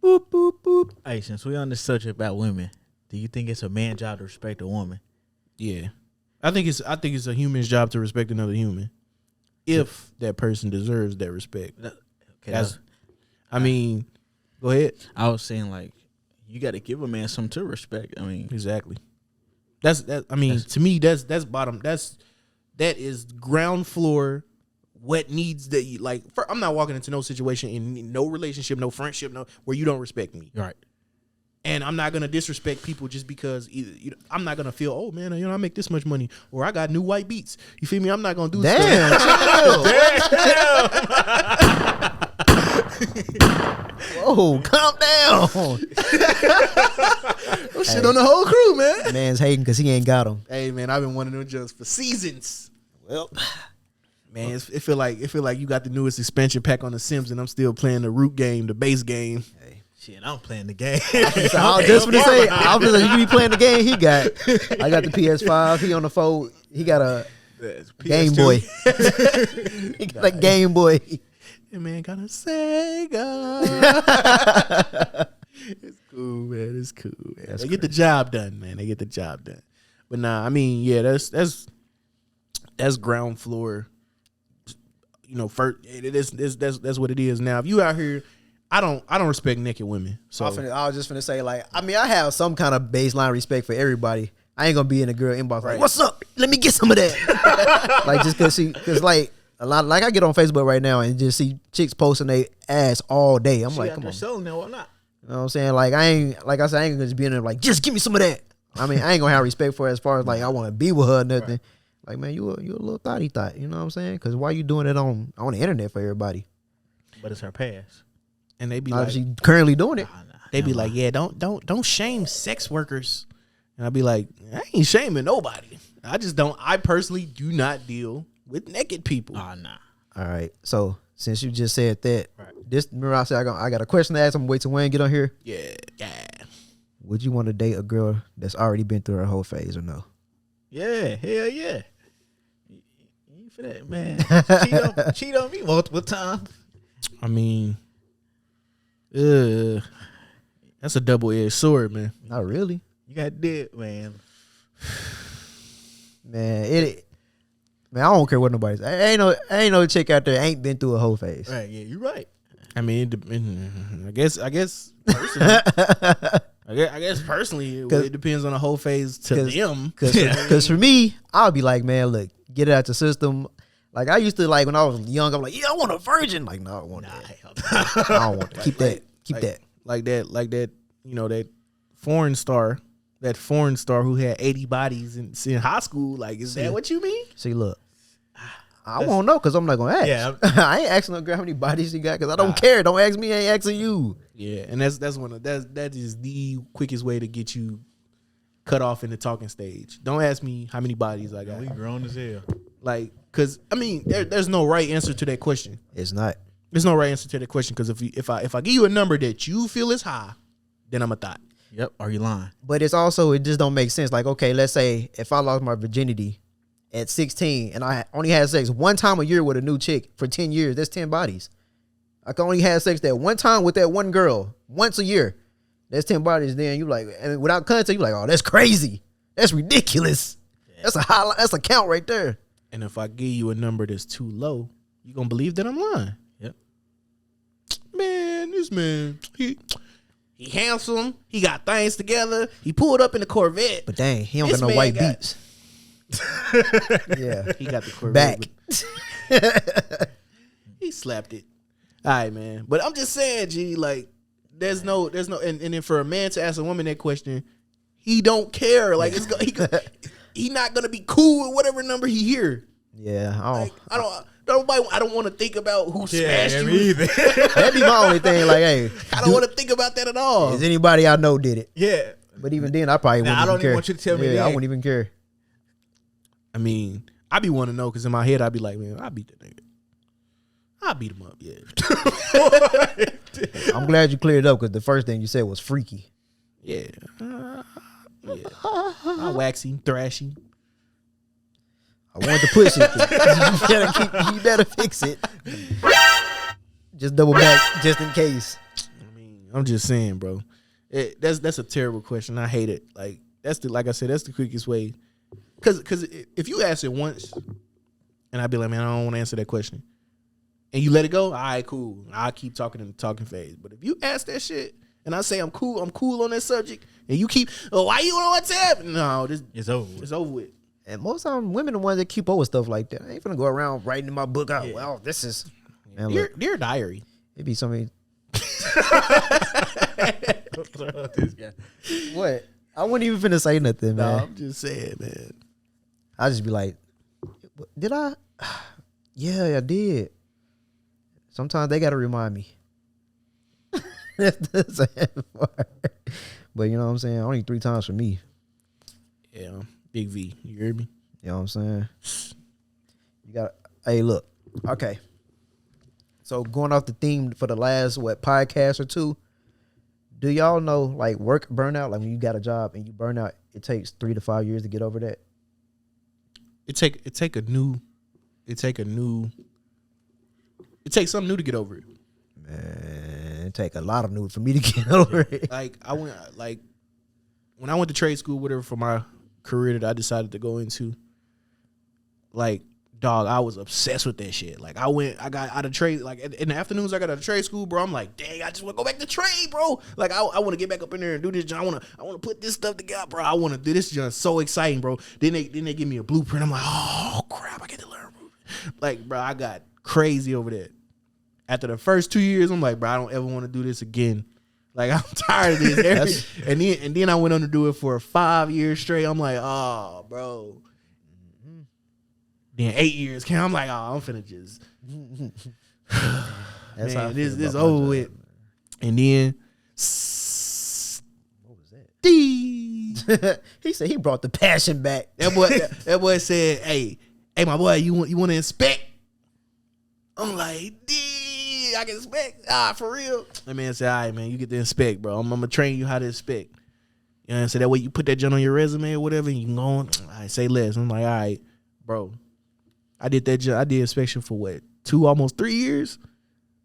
S1: Boop, boop, boop.
S3: Hey, since we're on the subject about women, do you think it's a man's job to respect a woman?
S2: Yeah. I think it's a human's job to respect another human, if that person deserves that respect.
S3: Okay,
S2: I mean, go ahead.
S3: I was saying, like, you got to give a man some to respect. I mean,
S2: Exactly. I mean, to me, that's bottom. That is ground floor. What needs that you like? I'm not walking into no situation in no relationship, no friendship, no where you don't respect me.
S3: Right.
S2: And I'm not gonna disrespect people just because I'm not gonna feel, oh man, I make this much money or I got new white beats. You feel me? I'm not gonna do
S1: Damn. Whoa, calm down.
S2: shit on the whole crew, man.
S1: Man's hating because he ain't got them.
S2: Hey man, I've been one of them jokes for seasons.
S1: Well,
S2: man, it feel like you got the newest expansion pack on The Sims, and I'm still playing the root game, the base game.
S3: Shit, I'm playing the game.
S1: I was just gonna say, you be playing the game he got. I got the PS5. He on the phone. He got a Game Boy. He got a Game Boy.
S2: Hey man, got a Sega. It's cool, man. It's cool, man. They get the job done, man. They get the job done. But nah, I mean, yeah, that's ground floor. You know, first that's what it is. Now, if you out here, I don't respect naked women. So
S1: I was just finna say, like, I mean, I have some kind of baseline respect for everybody. I ain't gonna be in a girl inbox like, "What's up? Let me get some of that." Like, just cause like a lot, like I get on Facebook right now and just see chicks posting their ass all day. I'm like, come on,
S3: selling it or not?
S1: You know what I'm saying? Like, I ain't gonna just be in there like, just give me some of that. I mean, I ain't gonna have respect for her as far as like I want to be with her or nothing. Right. Like, man, you a little thotty. You know what I'm saying? Because why you doing it on the internet for everybody?
S3: But it's her past,
S2: and they be
S1: not
S2: like,
S1: if she currently doing it.
S2: They be like, yeah, don't shame sex workers. And I'd be like, I ain't shaming nobody. I personally do not deal with naked people.
S3: Oh, nah.
S1: All right. So since you just said that, remember I said I got a question to ask. I'm gonna wait till Wayne get on here.
S2: Yeah.
S1: Would you want to date a girl that's already been through her whole phase or no?
S3: Yeah, hell yeah. You for that, man. cheat on me multiple times.
S2: I mean, that's a double-edged sword, man.
S1: Not really.
S3: You got dick, man.
S1: Man, I don't care what nobody says. Ain't no chick out there ain't been through a whole phase.
S3: Right, yeah, you're right.
S2: I mean, I guess personally, I guess personally, it depends on the whole phase to them.
S1: Because for me, I'll be like, man, look, get it out the system. Like, I used to, like, when I was young, I'm like, yeah, I want a virgin. Like, no, I want that. I don't want that. Keep that.
S2: Like that, you know, that foreign star who had 80 bodies in high school. Like, is that what you mean?
S1: See, look, I won't know because I'm not going to ask.
S3: Yeah.
S1: I ain't asking no girl how many bodies she got because I don't care. Don't ask me, I ain't asking you.
S2: Yeah, and that is the quickest way to get you cut off in the talking stage. Don't ask me how many bodies I got.
S3: We grown as hell.
S2: Like, because, I mean, there's no right answer to that question.
S1: It's not.
S2: There's no right answer to that question because if I give you a number that you feel is high, then I'm a thought.
S3: Yep. Are you lying?
S1: But it's also, it just don't make sense. Like, okay, let's say if I lost my virginity at 16 and I only had sex one time a year with a new chick for 10 years, that's 10 bodies. I can only have sex that one time with that one girl once a year. That's 10 bodies. Then you like, and without context, you like, oh, that's crazy. That's ridiculous. Yeah. That's a count right there.
S2: And if I give you a number that's too low, you gonna believe that I'm lying.
S3: Yep.
S2: Man, this man, he handsome. He got things together. He pulled up in the Corvette.
S1: But dang, he don't got no white beats. Yeah,
S2: he got the Corvette
S1: back.
S2: He slapped it. All right, man. But I'm just saying, G, like, there's no, and then for a man to ask a woman that question, he don't care. Like, he not gonna be cool with whatever number he hear.
S1: Yeah,
S2: I don't want to think about who smashed you.
S3: Either.
S1: That'd be my only thing. Like, hey,
S2: I don't want to think about that at all.
S1: Is anybody I know did it?
S3: Yeah.
S1: But even then, I probably wouldn't.
S3: I don't
S1: even care.
S3: want you to tell me that.
S1: I wouldn't even care.
S2: I mean, I be wanting to know because in my head I be like, man, I beat that nigga. I beat him up, yeah.
S1: I'm glad you cleared it up because the first thing you said was freaky.
S2: Yeah. I wax him, thrash him.
S1: I want to push it. You better fix it. Just double back just in case.
S2: I mean, I'm just saying, bro. That's a terrible question. I hate it. Like, like I said, that's the quickest way. Because if you ask it once, and I'd be like, man, I don't want to answer that question, and you let it go, all right, cool. I'll keep talking in the talking phase. But if you ask that shit, and I say I'm cool on that subject, and you keep, why you on WhatsApp? No, this
S3: It's over.
S2: it's over with.
S1: And most of them, women the ones that keep up with stuff like that. I ain't finna go around writing in my book out. Well, this is man, look,
S2: Dear diary.
S1: it be so many.
S3: This guy.
S1: What? I wouldn't even finna say nothing,
S2: No,
S1: man.
S2: I'm just saying, man.
S1: I just be like, did I? Yeah, I did. Sometimes they gotta remind me. That's the sad part. But you know what I'm saying? Only 3 times for me.
S2: Yeah, Big V. You hear me?
S1: You know what I'm saying? You got. Hey, look. Okay. So going off the theme for the last podcast or 2, do y'all know like work burnout? Like when you got a job and you burn out, it takes 3 to 5 years to get over that.
S2: It take something new to get over it.
S1: Man, it take a lot of new for me to get over it.
S2: Like when I went to trade school, whatever, for my career that I decided to go into, like, dog, I was obsessed with that shit. Like, I got out of trade, like, in the afternoons I got out of trade school, bro. I'm like, dang, I just want to go back to trade, bro. Like, I want to get back up in there and do this. I want to put this stuff together, bro. I want to do this. Just so exciting, bro. Then they give me a blueprint. I'm like, oh crap, I get to learn. Like, bro, I got crazy over that. After the first 2 years, I'm like, bro, I don't ever want to do this again. Like, I'm tired of this. and then I went on to do it for 5 years straight. I'm like, oh, bro. Then 8 years came. I'm like, oh, I'm finna just.
S1: That's how I
S2: Man,
S1: feel
S2: this
S1: about
S2: over
S1: my
S2: with.
S1: job, man.
S2: And then.
S1: What was that?
S2: Dee.
S1: He said he brought the passion back.
S2: That boy said, hey, my boy, you want to inspect? I'm like, dee, I can inspect. For real. That man said, all right, man, you get to inspect, bro. I'm gonna train you how to inspect. You know what I'm saying? That way you put that junk on your resume or whatever, and you can go on. I say less. I'm like, all right, bro. I did that. I did inspection for what, 2, almost 3 years.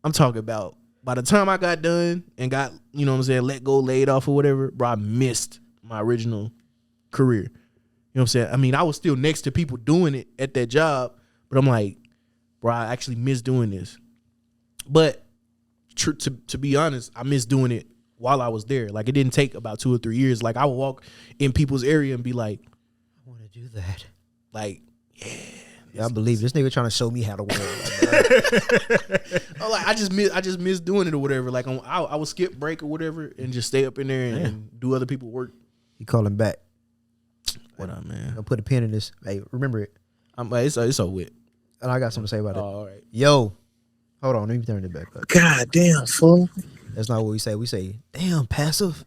S2: I'm talking about by the time I got done and got, you know what I'm saying, let go, laid off or whatever, bro, I missed my original career. You know what I'm saying? I mean, I was still next to people doing it at that job, but I'm like, bro, I actually miss doing this. But to be honest, I miss doing it while I was there. Like, it didn't take about 2 or 3 years. Like, I would walk in people's area and be like,
S1: I want to do that.
S2: like, yeah.
S1: Yeah, I believe this nigga trying to show me how to work.
S2: Oh, like, I just miss doing it or whatever. Like, I would skip break or whatever and just stay up in there and do other people's work.
S1: He calling back.
S2: What up, man?
S1: I'll put a pin in this. Hey, remember it.
S2: I'm like, it's over with.
S1: And I got something to say about it.
S2: All right.
S1: Yo, hold on. Let me turn it back up.
S6: God damn, fool.
S1: That's not what we say. We say, damn, passive.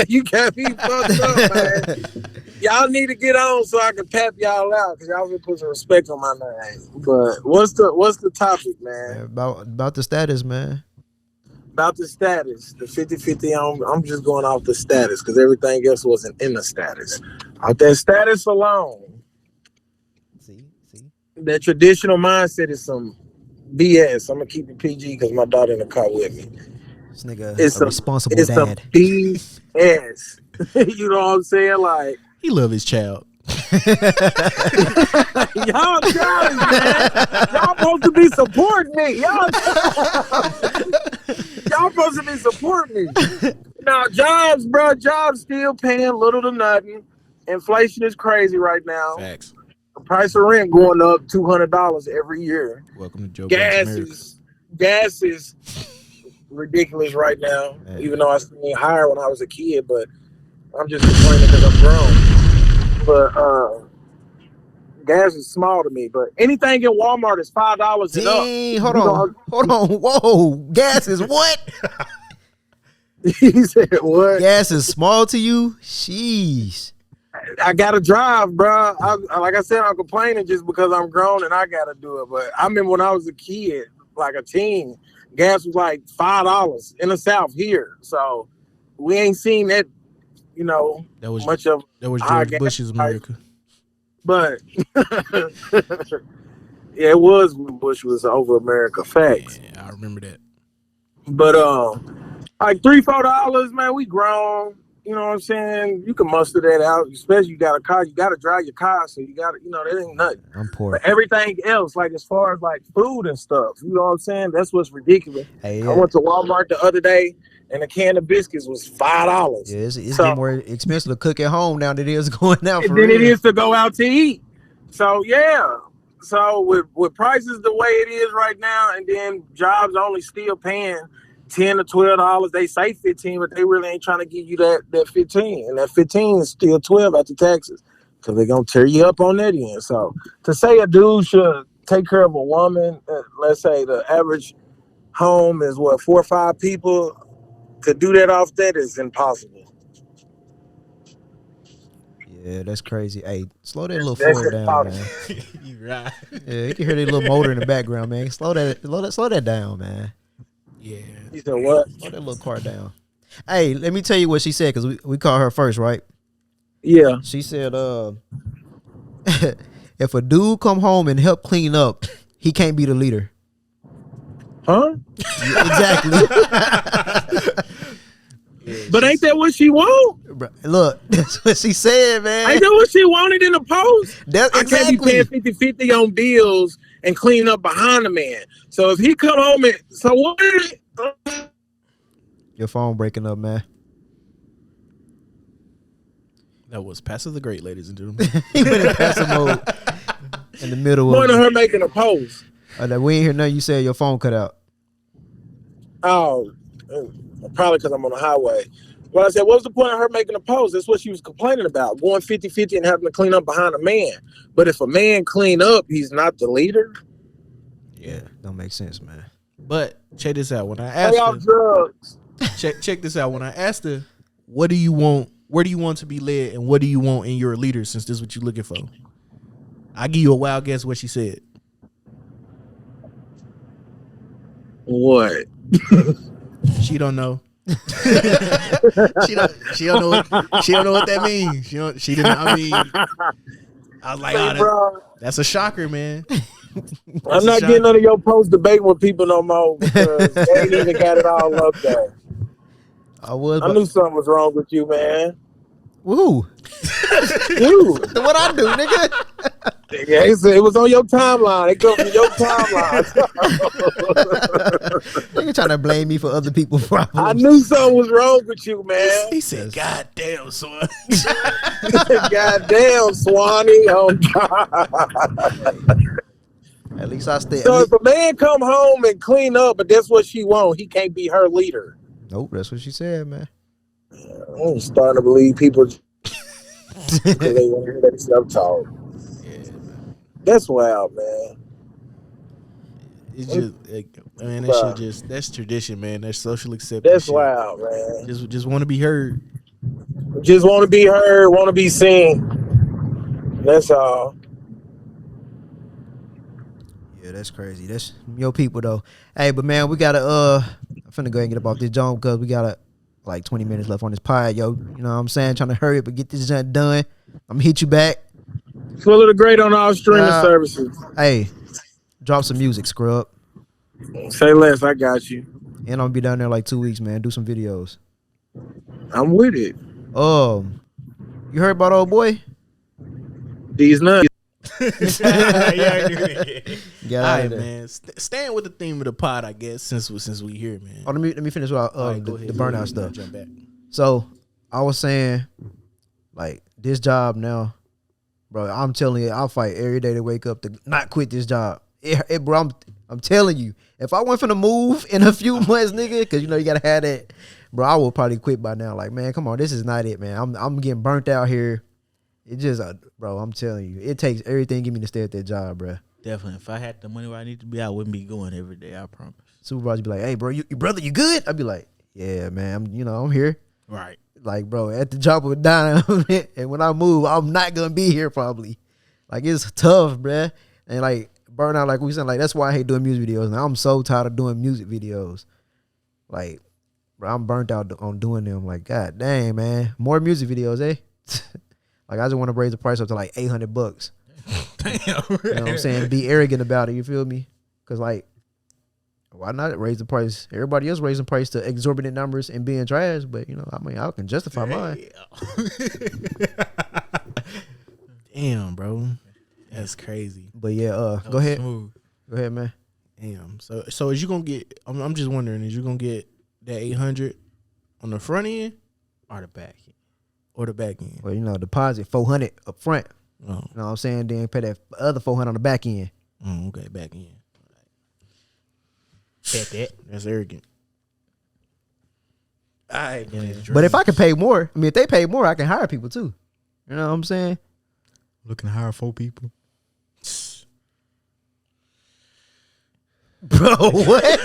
S6: You got me fucked up, man. Y'all need to get on so I can tap y'all out because y'all been put some respect on my name. But what's the topic, man?
S1: About the status, man.
S6: About the status, the 50-50. I'm just going off the status because everything else wasn't in the status. Off that status alone,
S1: See.
S6: that traditional mindset is some BS. I'm gonna keep it PG because my daughter in the car with me.
S1: This nigga
S6: It's
S1: a responsible
S6: it's
S1: dad.
S6: a BS. You know what I'm saying? Like,
S2: He love his child.
S6: y'all guys, man. Y'all supposed to be supporting me. Y'all supposed to be supporting me. Now, jobs, bro, jobs still paying little to nothing. Inflation is crazy right now.
S2: Facts.
S6: The price of rent going up $200 every year.
S2: Welcome to Joe
S6: Gas
S2: America.
S6: is ridiculous right now.
S1: Man.
S6: Even though I seen higher when I was a kid, but I'm just complaining because I'm grown. But gas is small to me. But anything in Walmart is $5 and up.
S1: Dang, hold on. Whoa, gas is what?
S6: He said, "What?
S1: Gas is small to you? Sheesh.
S6: I gotta drive, bro. Like I said, I'm complaining just because I'm grown and I gotta do it. But I remember when I was a kid, like a teen, gas was like $5 in the South here. So we ain't seen that, you know,
S2: That was
S6: much of.
S2: George Bush's America.
S6: But yeah, it was when Bush was over America. Facts.
S2: Yeah, I remember that.
S6: But like $3-4, man, we grown. You know what I'm saying? You can muster that out, especially you got a car. You got to drive your car, so you got to, you know, that ain't nothing.
S1: I'm poor.
S6: But everything else, like as far as like food and stuff, you know what I'm saying? That's what's ridiculous.
S1: Hey,
S6: I went to Walmart the other day, and a can of biscuits was $5.
S1: Yeah, it's
S6: So-
S1: getting more expensive to cook at home now than it is going out for
S6: than
S1: real.
S6: it is to go out to eat. So yeah. So with prices the way it is right now, and then jobs only still paying $10 to $12. They say 15, but they really ain't trying to give you that 15. And that 15 is still 12 after taxes. Because they're gonna tear you up on that end. So to say a dude should take care of a woman, let's say the average home is what, 4 or 5 people, to do that off that is impossible.
S1: Yeah, that's crazy. Hey, slow that little
S6: That's
S1: Ford down, man.
S3: You right.
S1: Yeah, you can hear that little motor in the background, man. Slow that down, man.
S2: Yeah.
S6: You said what?
S1: Slow that little car down. Hey, let me tell you what she said, because we called her first, right?
S6: Yeah.
S1: She said, if a dude come home and help clean up, he can't be the leader.
S6: Huh?
S1: Yeah, exactly.
S6: But ain't that what she want?
S1: Bro, look, that's what she said, man.
S6: Ain't that what she wanted in the post?
S1: That's
S6: I can't be paying 50-50 on bills and clean up behind the man. So if he come home and so what?
S1: Your phone breaking up, man.
S2: That was Passive the Great, ladies and gentlemen.
S1: He went in passive mode in the middle
S6: Point
S1: of
S6: of her making a post.
S1: we ain't hear nothing you said. Your phone cut out.
S6: Oh, probably because I'm on the highway. But I said, what's the point of her making a post? That's what she was complaining about, going 50-50 and having to clean up behind a man. But if a man clean up, he's not the leader.
S1: Yeah, don't make sense, man.
S2: But check this out. When I
S6: Hey,
S2: asked
S6: y'all
S2: her,
S6: drugs.
S2: check this out. When I asked her, what do you want? Where do you want to be led, and what do you want in your leader? Since this is what you're looking for, I give you a wild guess what she said.
S6: What?
S2: She don't know. she don't know what that means. She didn't. I mean, I was like,
S6: Hey,
S2: oh,
S6: bro,
S2: that's a shocker, man.
S6: I'm not getting none of your post debating with people no more because they ain't even got it all up there.
S1: I was.
S6: I knew something was wrong with you, man.
S1: Woo.
S6: You.
S1: What I do, nigga?
S6: Yeah, it was on your timeline. It comes from your timeline.
S1: Nigga trying to blame me for other people's problems.
S6: I knew something was wrong with you, man.
S2: He said, "God damn, son."
S6: Goddamn, Swanee. Oh, God.
S1: At least I stay.
S6: So if a man come home and clean up, but that's what she want, he can't be her leader.
S1: Nope, that's what she said, man.
S6: I'm starting to believe people because they want to hear that stuff talk. That's wild, man.
S2: It's just, man, that shit that's tradition, man. That's social acceptance.
S6: That's
S2: shit.
S6: wild, man.
S2: Just want to be heard.
S6: Just want to be heard, want to be seen. That's all.
S1: Yeah, that's crazy. That's your people though. Hey, but man, we gotta I'm finna go ahead and get up off this jump because we got like 20 minutes left on this pod, yo. You know what I'm saying? Trying to hurry up and get this junk done. I'm gonna hit you back.
S6: Full of the great on all streaming services.
S1: Hey, drop some music, scrub.
S6: Say less, I got you.
S1: And I'm gonna be down there like 2 weeks, man. Do some videos.
S6: I'm with it.
S1: You heard about old boy?
S6: These nuts.
S1: Get
S2: All
S1: out
S2: right,
S1: of there.
S2: man. Staying with the theme of the pod, I guess, since we here, man.
S1: Oh, let me finish with
S2: Right,
S1: the
S2: go ahead.
S1: burnout stuff.
S2: Jump back.
S1: So I was saying, like, this job now, bro, I'm telling you, I'll fight every day to wake up to not quit this job. Bro, I'm telling you, if I went finna move in a few months, nigga, because you know you gotta have that, bro, I will probably quit by now. Like, man, come on, this is not it, man. I'm getting burnt out here. It just, bro, I'm telling you, it takes everything in me to stay at that job, bro.
S3: Definitely. If I had the money where I need to be, I wouldn't be going every day. I promise.
S1: Supervisor be like, hey, bro, your brother, you good? I'd be like, yeah, man, I'm here.
S2: Right.
S1: Like, bro, at the job with down, and when I move, I'm not gonna be here probably. Like, it's tough, bruh. And like burnout, like we said, like that's why I hate doing music videos. And I'm so tired of doing music videos. Like, bro, I'm burnt out on doing them. Like, god dang, man, more music videos, eh? Like, I just want to raise the price up to like $800.
S2: Damn.
S1: You know what I'm saying? Be arrogant about it. You feel me? Cause like, why not raise the price? Everybody else raising price to exorbitant numbers and being trash, but you know, I mean, I can justify mine.
S2: Damn, bro, that's crazy.
S1: But yeah, go ahead.
S3: Smooth.
S1: Go ahead, man.
S2: Damn. So is you gonna get? I'm just wondering, is you gonna get that 800 On the front end
S3: or the back end?
S2: or the back end?
S1: Well, deposit $400 up front.
S2: Oh,
S1: You know what I'm saying? Then pay that other $400 on the back end.
S2: Okay, back end.
S3: Bet that.
S2: That's arrogant. All right, man.
S1: But if I could pay more, if they pay more, I can hire people too. You know what I'm saying?
S3: Looking to hire 4 people.
S1: Bro, what?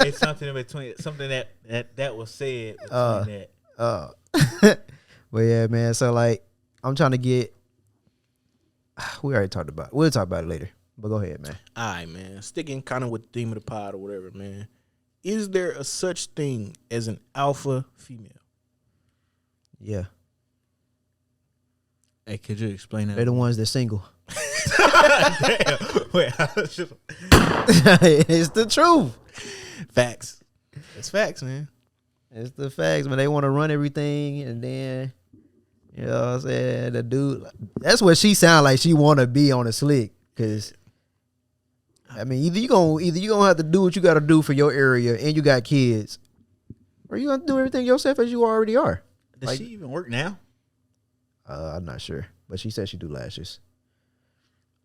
S3: It's something in between. Something that was said between that.
S1: But yeah, man. So like, I'm trying to get. We already talked about. We'll talk about it later. But go ahead, man.
S2: All right, man. Sticking kind of with the theme of the pod or whatever, man. Is there a such thing as an alpha female?
S1: Yeah,
S3: Hey, could you explain that?
S1: they're the ones that's single.
S3: Damn. Wait, I was just-
S1: It's the truth.
S2: Facts. It's facts, man.
S1: It's the facts, man. They want to run everything, and then you know what I'm saying. The dude, that's what she sound like. She want to be on the slick, cause either you gonna have to do what you got to do for your area, and you got kids, or you gonna do everything yourself as you already are.
S3: Does she even work now?
S1: I'm not sure, but she said she do lashes.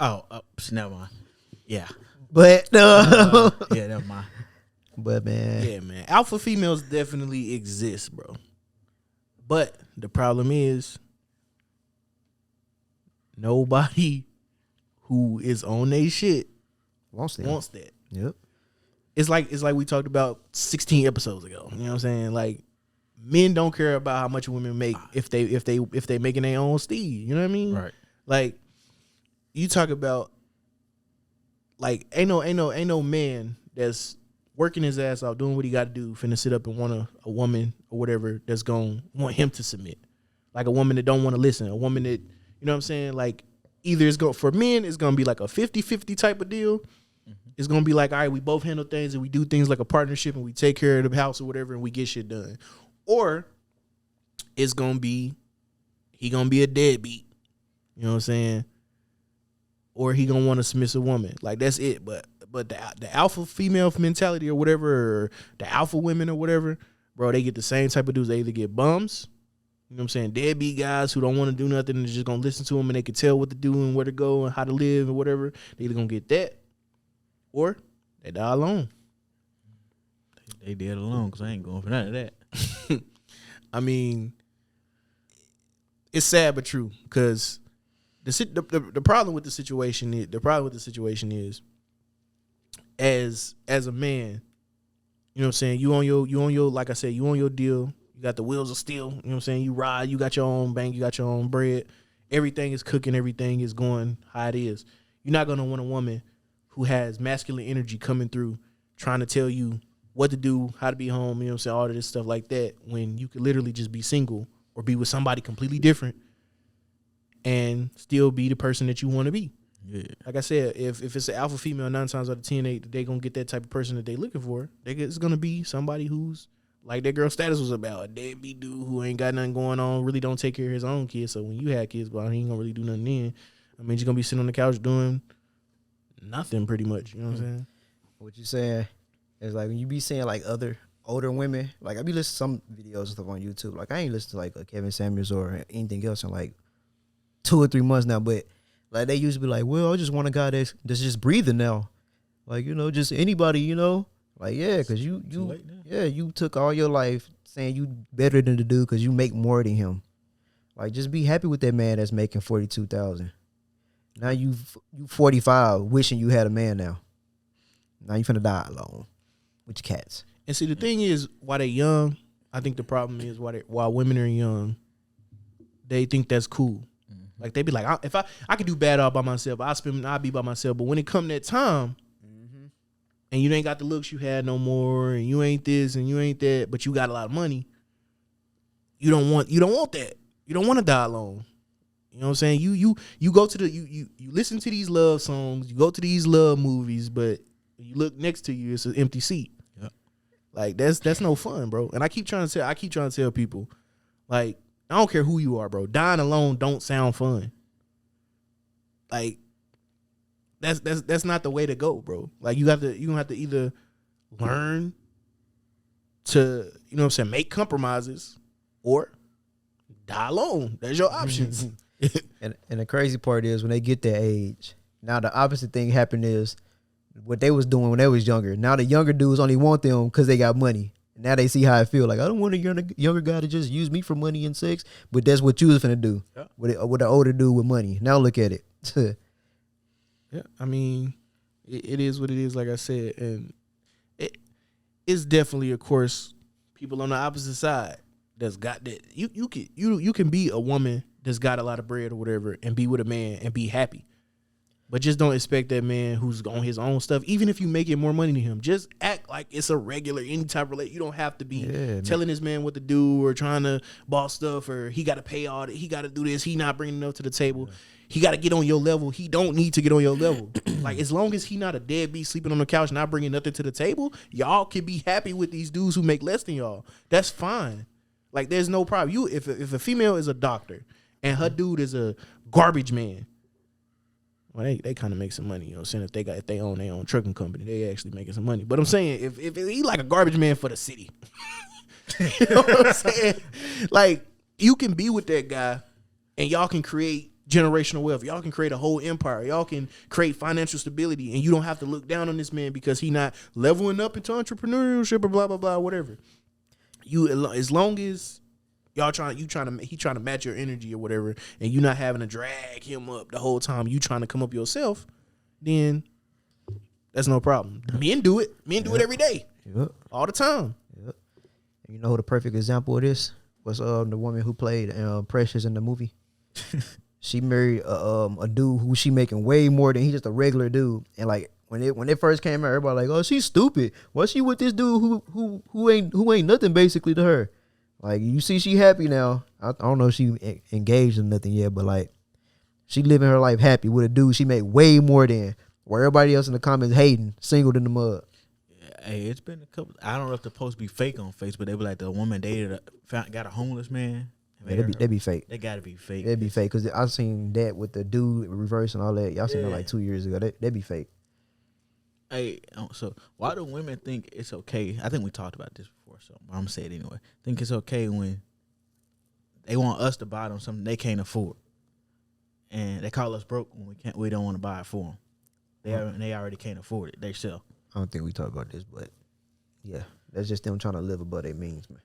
S3: Oh, never mind. Yeah.
S1: But
S3: Yeah, never mind.
S1: but man,
S2: Yeah, man. Alpha females definitely exist, bro. But the problem is nobody who is on their shit
S1: wants them.
S2: wants that.
S1: Yep.
S2: It's like we talked about 16 episodes ago. You know what I'm saying? Like, men don't care about how much women make if they making their own steed. You know what I mean?
S3: Right.
S2: Like, you talk about, like, ain't no man that's working his ass out doing what he got to do finna sit up and want a woman or whatever that's gonna want him to submit. Like a woman that don't want to listen, a woman that, you know what I'm saying? Like, either for men it's gonna be like a 50-50 type of deal. It's gonna be like, all right, we both handle things and we do things like a partnership and we take care of the house or whatever and we get shit done. Or it's gonna be he gonna be a deadbeat. You know what I'm saying? Or he gonna want a submissive woman. Like, that's it. But the alpha female mentality or whatever, or the alpha women or whatever, bro, they get the same type of dudes. They either get bums, you know what I'm saying, deadbeat guys who don't want to do nothing and just gonna listen to them and they can tell what to do and where to go and how to live and whatever. They either gonna get that, or they die alone.
S3: They dead alone because I ain't going for none of that.
S2: I mean, it's sad but true, because the problem with the situation is as a man, you know what I'm saying, you on your like I said, you on your deal, you got the wheels of steel, you know what I'm saying, you ride, you got your own bank, you got your own bread, everything is cooking, everything is going how it is. You're not gonna want a woman who has masculine energy coming through trying to tell you what to do, how to be home, you know what I'm saying, all of this stuff like that, when you could literally just be single or be with somebody completely different and still be the person that you want to be.
S3: Yeah.
S2: Like I said, if it's an alpha female, 9 times out of 10, they gonna get that type of person that they looking for. It's gonna be somebody who's like that girl status was about, a deadbeat dude who ain't got nothing going on, really don't take care of his own kids. So when you have kids, but he ain't gonna really do nothing then. I mean, you're gonna be sitting on the couch doing nothing pretty much. You know what I'm saying?
S1: What you saying is like when you be saying like other older women, like I be listening to some videos and stuff on YouTube. Like I ain't listened to like a Kevin Samuels or anything else in like 2 or 3 months now. But like they used to be like, well, I just want a guy that's just breathing now. Like, you know, just anybody, you know. Like, yeah, because you took all your life saying you better than the dude because you make more than him. Like, just be happy with that man that's making $42,000. Now you 45, wishing you had a man now. Now you finna die alone with your cats.
S2: And see, the thing is, while they young, I think the problem is while women are young, they think that's cool. Mm-hmm. Like they be like, if I could do bad all by myself, I'll be by myself. But when it come that time, and you ain't got the looks you had no more, and you ain't this and you ain't that, but you got a lot of money, you don't want that. You don't want to die alone. You know what I'm saying? You go to you listen to these love songs, you go to these love movies, but you look next to you, it's an empty seat.
S3: Yep.
S2: Like that's no fun, bro. And I keep trying to tell people, like, I don't care who you are, bro. Dying alone don't sound fun. Like that's not the way to go, bro. Like you gonna have to either learn to, you know what I'm saying, make compromises or die alone. That's your options.
S1: And the crazy part is when they get that age, now the opposite thing happened is what they was doing when they was younger. Now the younger dudes only want them because they got money. Now they see how I feel. Like, I don't want a younger guy to just use me for money and sex. But that's what you was finna do with the older dude with money. Now look at it.
S2: Yeah, I mean, it is what it is, like I said. And it's definitely, of course, people on the opposite side that's got that. You can be a woman that's got a lot of bread or whatever and be with a man and be happy. But just don't expect that man who's on his own stuff, even if you making more money than him, just act like it's a regular, any type of relationship. You don't have to be telling this man what to do or trying to boss stuff or he got to pay all that. He got to do this. He not bringing enough to the table. He got to get on your level. He don't need to get on your level. Like, as long as he not a deadbeat sleeping on the couch, not bringing nothing to the table, y'all can be happy with these dudes who make less than y'all. That's fine. Like, there's no problem. If a female is a doctor and her dude is a garbage man, well, they kind of make some money, you know what I'm saying? If they own their own trucking company, they actually making some money. But I'm saying, if he like a garbage man for the city, you know what I'm saying? Like, you can be with that guy and y'all can create generational wealth. Y'all can create a whole empire. Y'all can create financial stability, and you don't have to look down on this man because he not leveling up into entrepreneurship or blah, blah, blah, whatever. As long as he trying to match your energy or whatever, and you not having to drag him up the whole time, you trying to come up yourself, then that's no problem. Men do it. Men do it every day.
S1: Yep.
S2: All the time.
S1: Yep. You know who the perfect example of this was? The woman who played Precious in the movie. She married a dude who she making way more than he just a regular dude. And like when it first came out, everybody like, oh, she's stupid. Why she with this dude who ain't nothing basically to her? Like, you see, she happy now. I don't know if she engaged in nothing yet, but like, she living her life happy with a dude she make way more than. Where everybody else in the comments hating, singled in the mud.
S3: Yeah, hey, it's been a couple. I don't know if the post be fake on Facebook. They be like, the woman got a homeless man.
S1: Yeah, they be fake.
S3: They gotta be fake.
S1: They be fake because I seen that with the dude reverse and all that. Y'all seen that like 2 years ago. They be fake.
S3: Hey, so why do women think it's okay? I think we talked about this before, so I'm gonna say it anyway. Think it's okay when they want us to buy them something they can't afford, and they call us broke when we don't want to buy it for them. They already can't afford it. They sell.
S1: I don't think we talk about this, but yeah, that's just them trying to live above their means, man.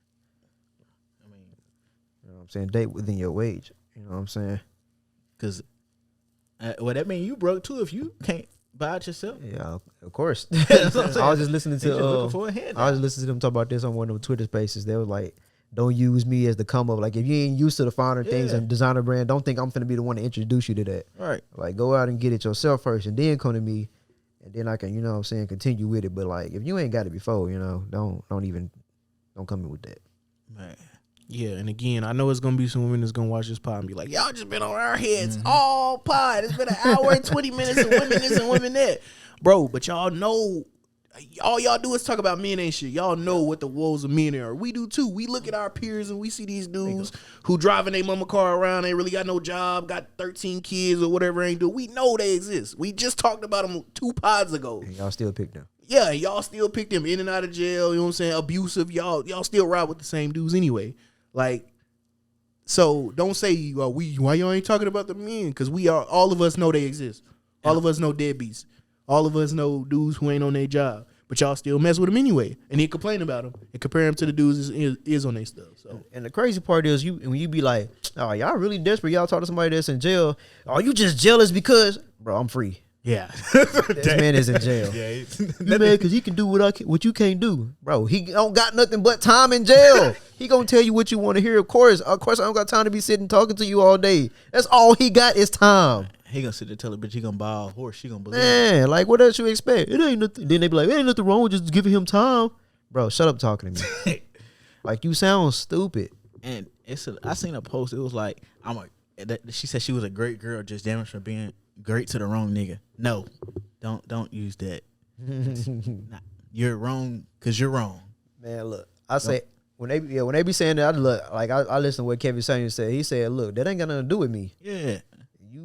S3: I mean,
S1: you know what I'm saying? Date within your wage. You know what I'm saying?
S3: Because well, that mean you broke too if you can't buy it yourself.
S1: Yeah, of course.
S3: That's what I'm saying.
S1: I was just listening to
S3: looking for a handout.
S1: I was listening to them talk about this on one of the Twitter spaces. They were like, don't use me as the come up. Like, if you ain't used to the finer things and designer brand, don't think I'm finna be the one to introduce you to that.
S3: Right.
S1: Like, go out and get it yourself first and then come to me, and then I can, you know what I'm saying, continue with it. But like, if you ain't got it before, you know, don't come in with that.
S3: Man.
S2: Yeah, and again, I know it's gonna be some women that's gonna watch this pod and be like, y'all just been on our heads all pod. It's been an hour and 20 minutes of women this and women that. Bro, but y'all know, all y'all do is talk about men ain't shit. Y'all know what the woes of men are. We do too. We look at our peers and we see these dudes who driving their mama car around, ain't really got no job, got 13 kids or whatever, ain't do. We know they exist. We just talked about them 2 pods ago.
S1: And y'all still pick them.
S2: Yeah, y'all still pick them in and out of jail, you know what I'm saying? Abusive. Y'all still ride with the same dudes anyway. Like, so don't say why y'all ain't talking about the men, because all of us know they exist. All of us know deadbeats. All of us know dudes who ain't on their job, but y'all still mess with them anyway, and then complain about them and compare them to the dudes is on their stuff. So,
S1: and the crazy part is when you be like, oh, y'all really desperate, y'all talk to somebody that's in jail. Are you just jealous because, bro, I'm free?
S3: Yeah.
S1: This man is in jail.
S3: Yeah.
S1: You mad because he can do what you can't do, bro. He don't got nothing but time in jail. He gonna tell you what you want to hear. Of course, I don't got time to be sitting talking to you all day. That's all he got is time.
S3: He gonna sit there tell a bitch he gonna buy a horse. She gonna believe.
S1: Man, like, what else you expect? It ain't nothing. Then they be like, ain't nothing wrong with just giving him time, bro. Shut up talking to me. Like, you sound stupid.
S3: And I seen a post. It was like, she said she was a great girl, just damaged for being great to the wrong nigga. No, don't use that. Nah, you're wrong because you're wrong.
S1: Man, look, I say when they be saying that, I listen to what Kevin Samuels said. He said, look, that ain't got nothing to do with me.
S3: Yeah.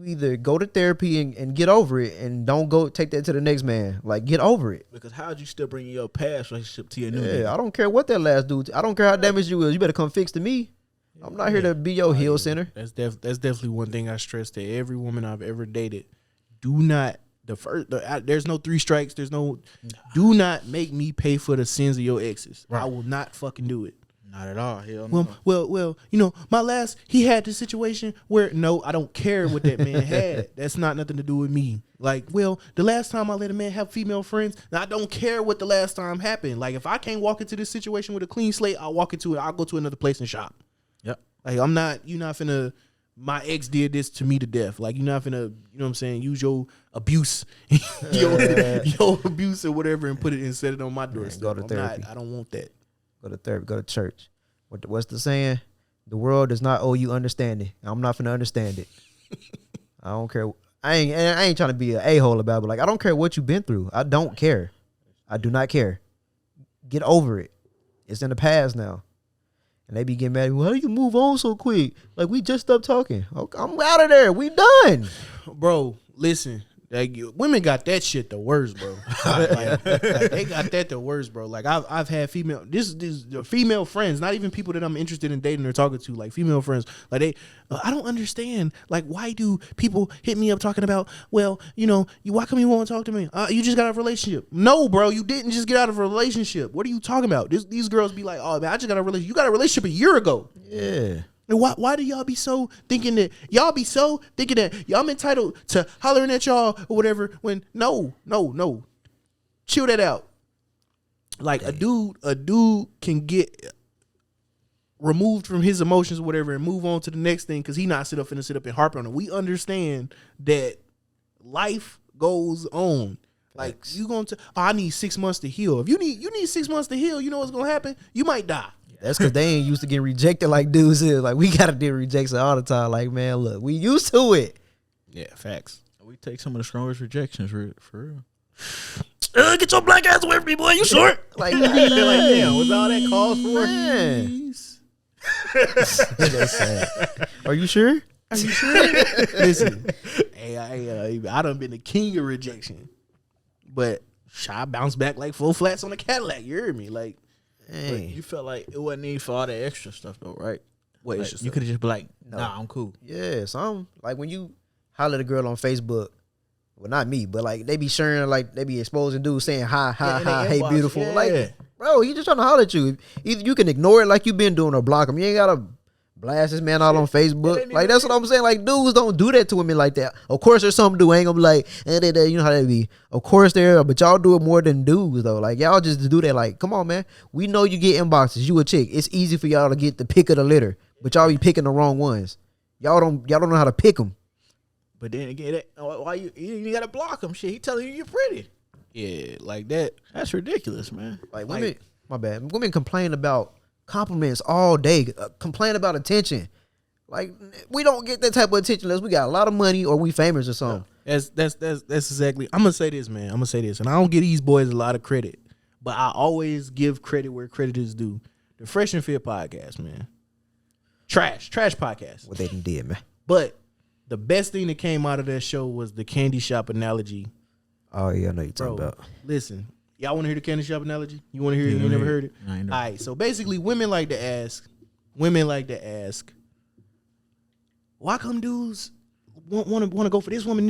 S1: either go to therapy and get over it, and don't go take that to the next man. Like, get over it.
S3: Because how'd you still bring your past relationship to your new
S1: Yeah,
S3: nigga?
S1: I don't care what that last dude. I don't care how damaged you is. You better come fix to me. I'm not here to be your heel center.
S2: That's definitely one thing I stress to every woman I've ever dated. Do not there's no 3 strikes. There's no. Do not make me pay for the sins of your exes. Right. I will not fucking do it.
S3: Not at all. Hell no.
S2: Well. You know, my last he had this situation where no, I don't care what that man had. That's not nothing to do with me. Like, well, the last time I let a man have female friends, I don't care what the last time happened. Like, if I can't walk into this situation with a clean slate, I'll walk into it. I'll go to another place and shop.
S3: Yep.
S2: Like, you're not finna. My ex did this to me to death. Like, you're not finna, you know what I'm saying, use your abuse, your abuse or whatever and put it and set it on my doorstep.
S1: Go to therapy.
S2: I don't want that.
S1: Go to therapy. Go to church. What's the saying? The world does not owe you understanding. I'm not finna understand it. I don't care. I ain't trying to be an a-hole about it, but like, I don't care what you've been through. I don't care. I do not care. Get over it. It's in the past now. And they be getting mad at me. How do you move on so quick? Like, we just stopped talking. Okay, I'm out of there. We done.
S2: Bro, listen. Like, women got that shit the worst, bro. like, they got that the worst, bro. Like, I've had female friends, not even people that I'm interested in dating or talking to, like female friends. Like, I don't understand. Like, why do people hit me up talking about, well, you know, why come you won't talk to me? You just got out of a relationship. No, bro, you didn't just get out of a relationship. What are you talking about? These girls be like, oh man, I just got out of a relationship. You got a relationship a year ago.
S1: Yeah.
S2: And why do y'all be so thinking that y'all entitled to hollering at y'all or whatever when no. Chill that out. Like, a dude can get removed from his emotions or whatever and move on to the next thing because he not sit up and harp on it. We understand that life goes on. Like, you going to I need 6 months to heal. If you need 6 months to heal, you know what's gonna happen? You might die.
S1: That's because they ain't used to getting rejected like dudes is. Like, we got to deal with rejection all the time. Like, man, look, we used to it.
S2: Yeah, facts.
S3: We take some of the strongest rejections for real.
S2: Get your black ass away from me, boy. You short.
S1: Like,
S3: Like, damn, was all that cause for?
S1: man. That's sad. Are you sure?
S2: Are you sure? Listen, I done been the king of rejection, but I bounced back like 4 flats on a Cadillac. You heard me? Like,
S3: But you felt like it wasn't need for all that extra stuff though, right?
S2: what
S3: Like,
S2: extra
S3: you
S2: stuff?
S3: could have just been like,
S1: No.
S3: nah, I'm cool.
S1: Yeah, some like when you holler at a girl on Facebook. Well, not me, but like they be sharing, like they be exposing dudes saying hi,
S3: Yeah, in
S1: hi,
S3: the
S1: hey,
S3: inbox,
S1: beautiful.
S3: yeah.
S1: Like, bro, he just trying to holler at you. Either you can ignore it like you been doing or block him. You ain't gotta blast this man out on Facebook. Like, that's what I'm saying. Like, dudes don't do that to women like that. Of course, there's some dude ain't gonna be like, you know how that be. Of course, there, but y'all do it more than dudes though. Like, y'all just do that. Like, come on, man. We know you get inboxes. You a chick. It's easy for y'all to get the pick of the litter, but y'all be picking the wrong ones. Y'all don't know how to pick them.
S3: But then again, why you gotta block him? Shit, he telling you you're pretty.
S2: Yeah, like that.
S3: That's ridiculous, man.
S1: Like, women, my bad. Women complain about compliments all day. Complain about attention. Like, we don't get that type of attention unless we got a lot of money or we famous or something.
S2: That's exactly. I'm gonna say this, man. I'm gonna say this, and I don't give these boys a lot of credit, but I always give credit where credit is due. The Fresh and Fit podcast, man. Trash podcast.
S1: What they done did, man.
S2: But the best thing that came out of that show was the candy shop analogy.
S1: Oh yeah, I know you're
S2: Bro,
S1: talking about.
S2: listen, y'all want to hear the candy shop analogy? You want to hear it? You never heard it?
S3: I ain't
S2: All
S3: know.
S2: right, so basically, women like to ask, why come dudes want to go for this woman?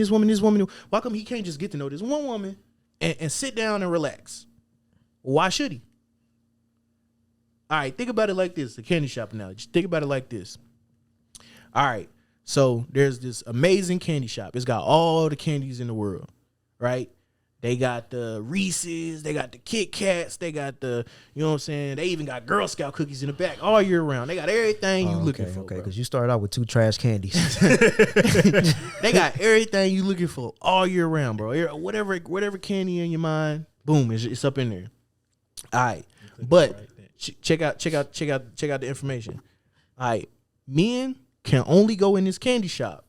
S2: Why come he can't just get to know this one woman and sit down and relax? Why should he? All right, think about it like this, the candy shop analogy. Think about it like this. All right, so there's this amazing candy shop. It's got all the candies in the world, right? They got the Reese's, they got the Kit Kats, they got the, you know what I'm saying? They even got Girl Scout cookies in the back all year round. They got everything you looking for.
S1: Okay,
S2: bro.
S1: because you started out with 2 trash candies.
S2: They got everything you looking for all year round, bro. Whatever candy in your mind, boom, it's up in there. All right, but check out the information. All right, men can only go in this candy shop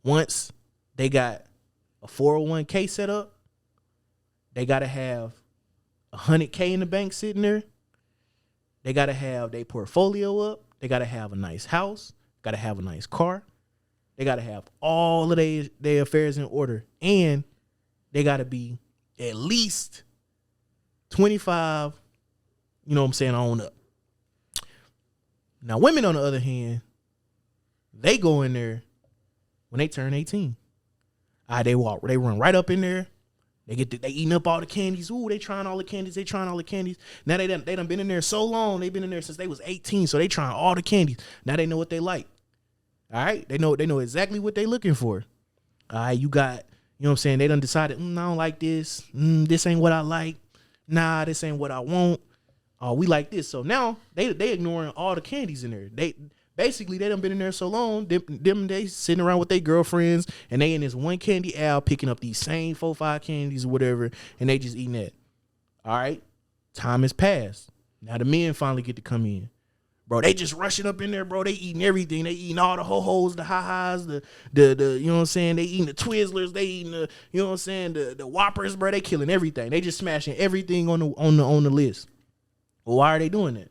S2: once they got a 401k set up. They gotta have $100K in the bank sitting there. They gotta have their portfolio up. They gotta have a nice house. Gotta have a nice car. They got to have all of their affairs in order, and they got to be at least 25, you know what I'm saying, on up. Now, women, on the other hand, they go in there when they turn 18. They run right up in there. They eating up all the candies. Ooh, they trying all the candies. Now they done been in there so long. They've been in there since they was 18, so they trying all the candies. Now they know what they like. All right, they know exactly what they looking for. All right, you got, you know what I'm saying, they done decided, I don't like this. This ain't what I like. Nah, this ain't what I want. We like this. So now they ignoring all the candies in there. They done been in there so long. Them they sitting around with their girlfriends and they in this one candy aisle picking up these same 4-5 candies or whatever, and they just eating that. All right, time has passed. Now the men finally get to come in. Bro, they just rushing up in there, bro. They eating everything. They eating all the ho-hos, the ha-has, the you know what I'm saying? They eating the Twizzlers. They eating the, you know what I'm saying, the Whoppers, bro. They killing everything. They just smashing everything on the list. Well, why are they doing that?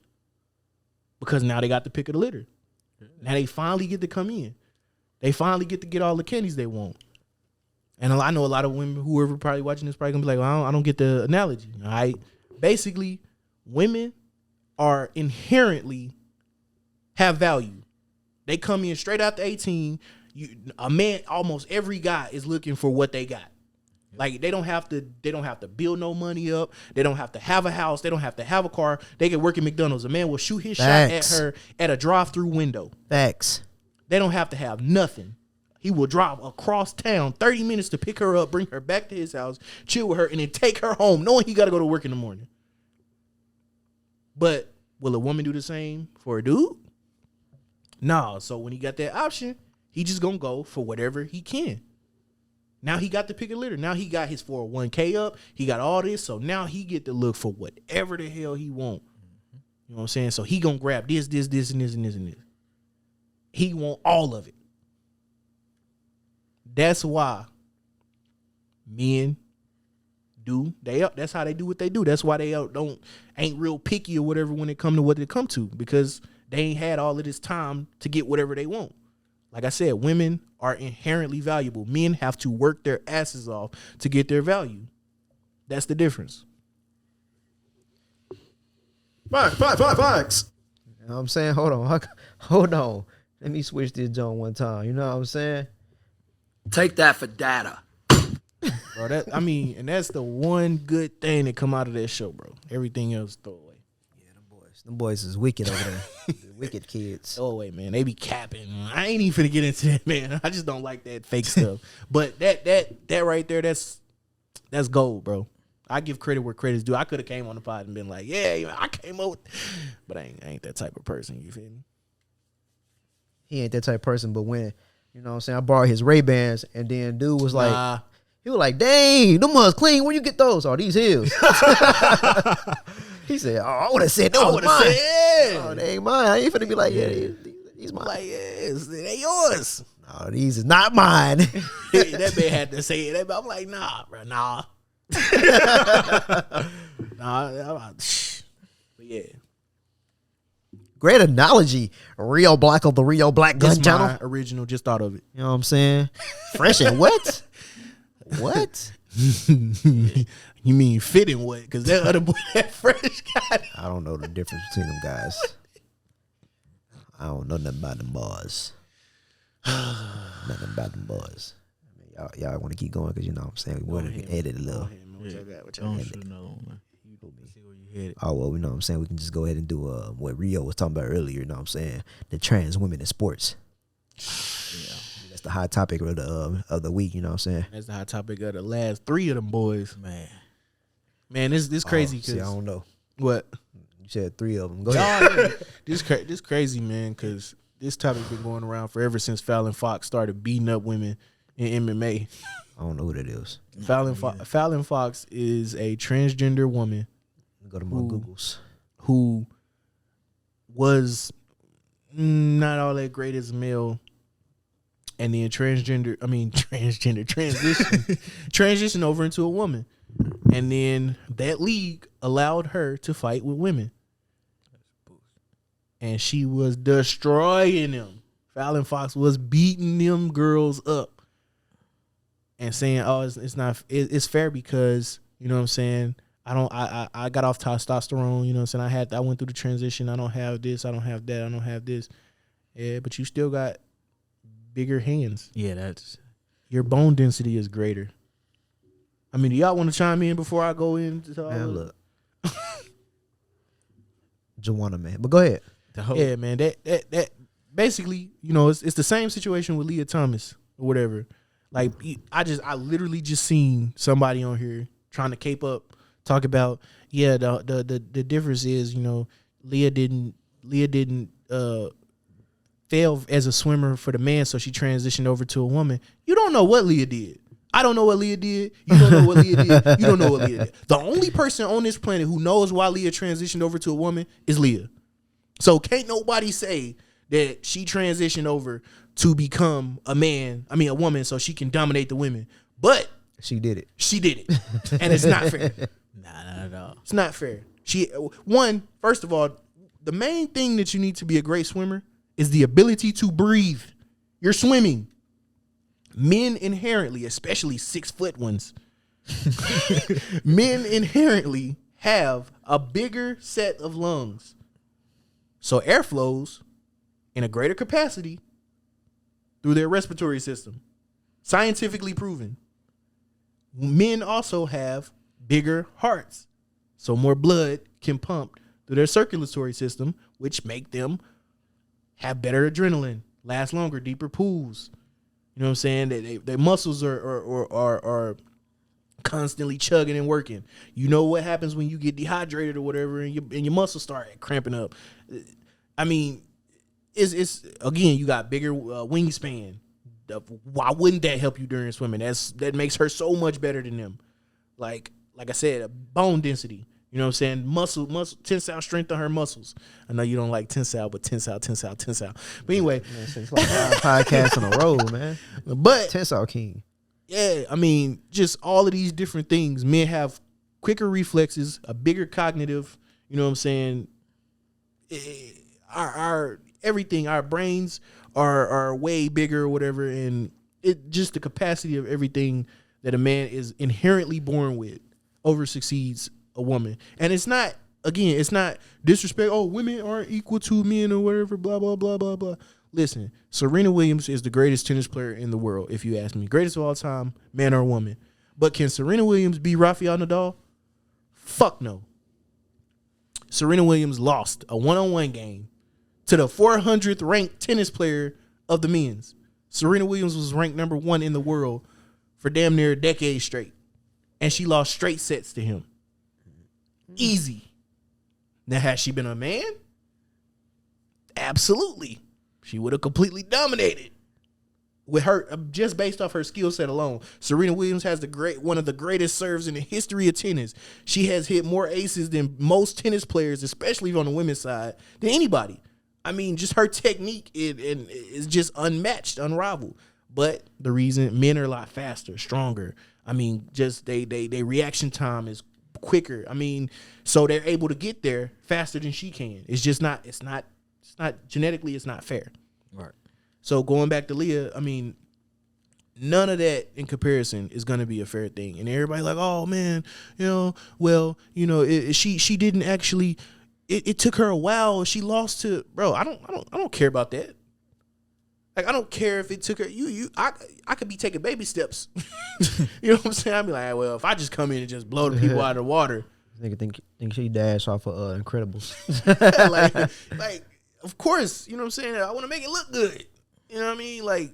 S2: Because now they got the pick of the litter. Now they finally get to come in. They finally get to get all the candies they want. And I know a lot of women, whoever probably watching this, probably gonna be like, well, I don't get the analogy. All right. Basically, women are inherently have value. They come in straight after 18. A man, almost every guy is looking for what they got. Like they don't have to build no money up. They don't have to have a house. They don't have to have a car. They can work at McDonald's. A man will shoot his shot at her at a drive-through window.
S4: Facts.
S2: They don't have to have nothing. He will drive across town 30 minutes to pick her up, bring her back to his house, chill with her, and then take her home, knowing he got to go to work in the morning. But will a woman do the same for a dude? Nah. So when he got that option, he just gonna go for whatever he can. Now he got the pick of litter. Now he got his 401k up. He got all this. So now he get to look for whatever the hell he want. You know what I'm saying? So he gonna grab this, and this, and this, and this. He want all of it. That's why men do. That's how they do what they do. That's why they ain't real picky or whatever when it come to what they come to, because they ain't had all of this time to get whatever they want. Like I said, women are inherently valuable. Men have to work their asses off to get their value. That's the difference.
S1: Facts. You know what I'm saying? Hold on. Let me switch this joint one time. You know what I'm saying?
S7: Take that for data.
S2: Bro, and that's the one good thing that come out of that show, bro. Everything else throw away.
S1: Them boys is wicked over there. The wicked kids.
S2: Throw away, man. They be capping. I ain't even finna get into that, man. I just don't like that fake stuff. But that right there, that's gold, bro. I give credit where credit's due. I could have came on the pod and been like, yeah, I came up with, but I ain't that type of person. You feel me?
S1: He ain't that type of person, but when, you know what I'm saying, I borrowed his Ray-Bans, and then dude was like, he was like, dang, them ones clean. Where you get those? Oh, these heels. He said, oh, I would have said those was mine.
S2: Yeah.
S1: Oh, they ain't mine. I ain't finna be like, yeah, these mine.
S2: Like, yes, they yours.
S1: No, these is not mine.
S2: That man had to say it. I'm like, nah, bro, nah. But yeah.
S1: Great analogy. Rio Black of the Rio Black Gun
S2: That's
S1: Channel.
S2: my original, just thought of it.
S1: You know what I'm saying? Fresh and what? What?
S2: You mean fit and what? Because that other boy, that fresh guy.
S1: I don't know the difference between them guys. I don't know nothing about them boys. Nothing about them boys. I mean, y'all want to keep going because you know what I'm saying. We want to edit a little.
S2: What y'all got?
S3: Shoot another one, man. See where you headed.
S1: Oh, well, we know what I'm saying. We can just go ahead and do what Rio was talking about earlier, you know what I'm saying? The trans women in sports. Yeah. That's the hot topic of the week, you know what I'm saying?
S2: That's the hot topic of the last 3 of them boys. Man, this crazy.
S1: See, I don't know.
S2: What?
S1: You said 3 of them. Go ahead.
S2: This crazy, man, because this topic been going around forever since Fallon Fox started beating up women in MMA.
S1: I don't know who that is.
S2: Fallon Fox is a transgender woman.
S1: Go to my Googles.
S2: Who was not all that great as a male, and then transition over into a woman, and then that league allowed her to fight with women, and she was destroying them. Fallon Fox was beating them girls up and saying, "Oh, it's not. It's fair because you know what I'm saying. I got off testosterone. You know what I'm saying. I went through the transition. I don't have this. I don't have that. I don't have this. Yeah, but you still got bigger hands.
S3: Yeah, that's
S2: your bone density is greater. I mean, do y'all want to chime in before I go into all
S1: Man,
S2: of
S1: look. Joanna, man. But go ahead.
S2: Yeah, man. That basically, you know, it's the same situation with Leah Thomas or whatever. Like, I literally just seen somebody on here trying to cape up, talk about, yeah, the difference is, you know, Leah didn't fail as a swimmer for the man, so she transitioned over to a woman. You don't know what Leah did. I don't know what Leah did. You don't know what Leah did. You don't know what Leah did. The only person on this planet who knows why Leah transitioned over to a woman is Leah. So can't nobody say that she transitioned over to become a woman, so she can dominate the women. But
S1: she did it.
S2: She did it. And it's not fair.
S3: Nah, not at all.
S2: It's not fair. First of all, the main thing that you need to be a great swimmer is the ability to breathe. You're swimming. Men inherently, especially 6 foot ones, men inherently have a bigger set of lungs. So air flows in a greater capacity through their respiratory system. Scientifically proven. Men also have bigger hearts. So more blood can pump through their circulatory system, which make them have better adrenaline, last longer, deeper pools. You know what I'm saying? Their muscles are constantly chugging and working. You know what happens when you get dehydrated or whatever, and your muscles start cramping up. I mean, it's again, you got bigger wingspan. Why wouldn't that help you during swimming? That makes her so much better than them. Like I said, bone density. You know what I'm saying? Muscle, tensile strength on her muscles. I know you don't like tensile, but tensile. But anyway.
S1: Man, it's like 5 podcasts on a roll, man.
S2: But
S1: Tensile king. Yeah,
S2: I mean, just all of these different things. Men have quicker reflexes, a bigger cognitive, you know what I'm saying? Our everything, our brains are way bigger or whatever, and it just the capacity of everything that a man is inherently born with over succeeds a woman. And it's not disrespect, oh, women aren't equal to men or whatever, blah, blah, blah, blah, blah. Listen, Serena Williams is the greatest tennis player in the world, if you ask me. Greatest of all time, man or woman. But can Serena Williams beat Rafael Nadal? Fuck no. Serena Williams lost a one-on-one game to the 400th ranked tennis player of the men's. Serena Williams was ranked number 1 in the world for damn near a decade straight. And she lost straight sets to him. Easy. Now, has she been a man? Absolutely. She would have completely dominated with her, just based off her skill set alone. Serena Williams has one of the greatest serves in the history of tennis. She has hit more aces than most tennis players, especially on the women's side, than anybody. I mean, just her technique is just unmatched, unrivaled. But the reason men are a lot faster, stronger. I mean, just they reaction time is quicker. I mean, so they're able to get there faster than she can. It's just not. It's not genetically. It's not fair.
S3: Right.
S2: So going back to Leah, I mean, none of that in comparison is going to be a fair thing. And everybody like, oh man, she didn't actually. It took her a while. She lost to bro. I don't care about that. Like, I don't care if it took her. I could be taking baby steps. You know what I'm saying? I'd be like, well, if I just come in and just blow the people out of the water.
S1: Nigga think she dashed off of Incredibles.
S2: like, of course, you know what I'm saying? I want to make it look good. You know what I mean? Like,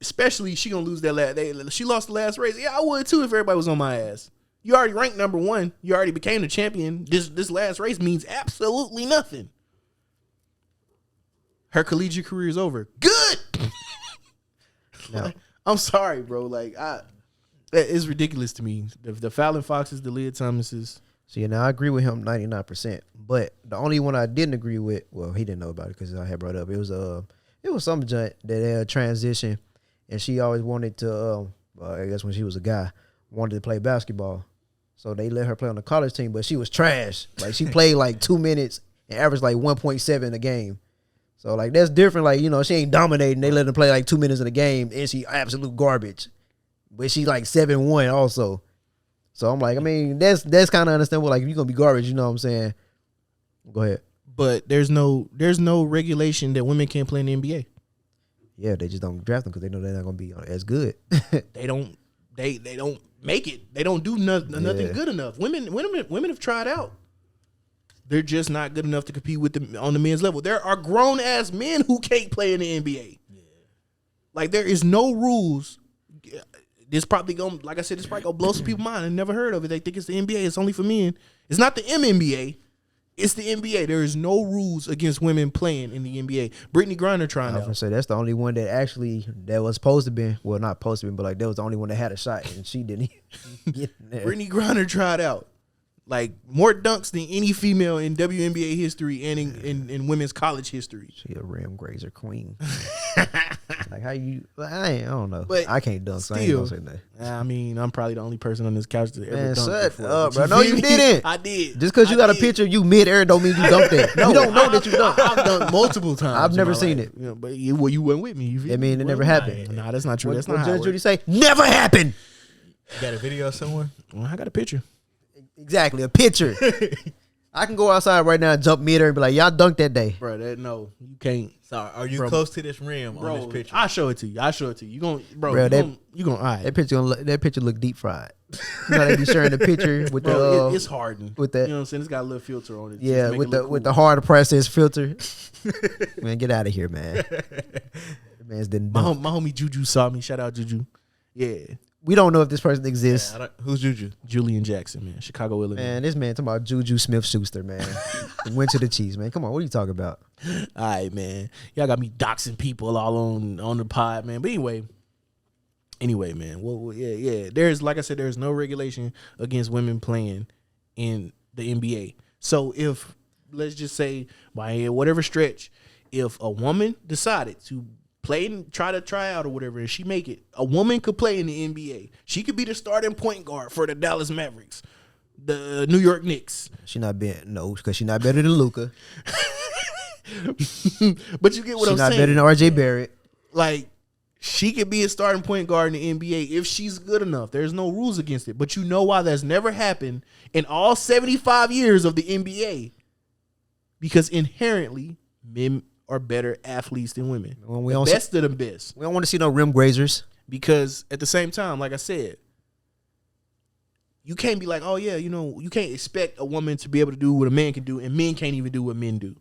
S2: especially she gonna lose that last. She lost the last race. Yeah, I would too if everybody was on my ass. You already ranked number 1. You already became the champion. This last race means absolutely nothing. Her collegiate career is over. Good.
S1: No.
S2: I'm sorry, bro. Like, it's ridiculous to me. The Fallon Foxes, the Leah Thomases.
S1: See, now I agree with him 99%. But the only one I didn't agree with, well, he didn't know about it because I had brought it up. It was some junk that had transition, and she always wanted to. I guess when she was a guy, wanted to play basketball. So they let her play on the college team, but she was trash. Like, she played like 2 minutes and averaged like 1.7 a game. So like that's different. Like, you know, she ain't dominating. They let her play like 2 minutes in the game and she absolute garbage. But she like 7-1 also. So I'm like, I mean, that's kind of understandable. Like if you're gonna be garbage, you know what I'm saying? Go ahead.
S2: But there's no regulation that women can't play in the NBA.
S1: Yeah, they just don't draft them because they know they're not gonna be as good.
S2: They don't make it. They don't do nothing good enough. Women have tried out. They're just not good enough to compete with them on the men's level. There are grown ass men who can't play in the NBA. Yeah. Like there is no rules. This probably gonna, like I said, this probably gonna blow some people's mind. I never heard of it. They think it's the NBA. It's only for men. It's not the MNBA. It's the NBA. There is no rules against women playing in the NBA. Brittany Griner trying
S1: I was
S2: out.
S1: gonna say that's the only one that was supposed to be. Well, not supposed to be, but like that was the only one that had a shot, and she didn't get in there.
S2: Brittany Griner tried out. Like more dunks than any female in WNBA history and in women's college history.
S1: She a rim grazer queen. Like how you? I don't know.
S2: But
S1: I can't dunk. So I ain't
S2: still,
S1: gonna say that.
S2: I mean, I'm probably the only person on this couch that ever dunked
S1: shut
S2: before.
S1: up,
S2: But
S1: bro. No, you
S2: feel me?
S1: didn't.
S2: I did.
S1: Just because you got a
S2: did.
S1: picture, you mid-air don't mean you dunked it. You don't know that you dunked.
S2: I've dunked multiple times.
S1: I've
S2: in
S1: never
S2: my
S1: seen
S2: life.
S1: it.
S2: You know, but you weren't with me. You feel
S1: I mean,
S2: me?
S1: it never
S2: Well,
S1: happened.
S2: Nah, that's not true.
S1: What
S2: That's not how
S1: Judge
S2: it
S1: Judy
S2: works.
S1: say? Never happened.
S3: You got a video somewhere?
S2: Well, I got a picture.
S1: Exactly, a picture. I can go outside right now and jump mid-air and be like, y'all dunked that day.
S2: Bro, no, you can't.
S3: So are you
S2: Bro,
S3: close to this rim
S2: Bro,
S3: on this picture?
S2: I'll show it to you. You gonna,
S1: Bro,
S2: you gonna, all right.
S1: That picture look deep fried. You know they be sharing the picture with
S2: Bro,
S1: the
S2: it's hardened.
S1: with that.
S2: You know what I'm saying? It's got a little filter on it. just
S1: Yeah,
S2: make
S1: with
S2: it
S1: the
S2: look
S1: with
S2: cool.
S1: the hard process filter. Man, get out of here, man. The man's didn't
S2: My
S1: dunk.
S2: homie Juju saw me. Shout out Juju. Yeah,
S1: We don't know if this person exists.
S3: Who's Juju?
S2: Julian Jackson, man, Chicago, Illinois.
S1: Man, this man talking about Juju Smith-Schuster, man. Went to the Chiefs, man. Come on, what are you talking about?
S2: All right, man. Y'all got me doxing people all on the pod, man. But anyway, man. Well, yeah. There's, like I said, there's no regulation against women playing in the NBA. So if, let's just say, by whatever stretch, if a woman decided to play and try out or whatever, and she make it, a woman could play in the NBA. She could be the starting point guard for the Dallas Mavericks, the New York Knicks.
S1: Because she not better than Luka.
S2: But you get what
S1: She
S2: I'm
S1: not
S2: saying.
S1: better than RJ Barrett.
S2: Like, she could be a starting point guard in the NBA if she's good enough. There's no rules against it. But you know why that's never happened in all 75 years of the NBA? Because inherently, men are better athletes than women.
S1: Well, we
S2: The
S1: don't
S2: best of the best.
S1: We don't want to see no rim grazers.
S2: Because at the same time, like I said, you can't be like, oh yeah, you can't expect a woman to be able to do what a man can do, and men can't even do what men do.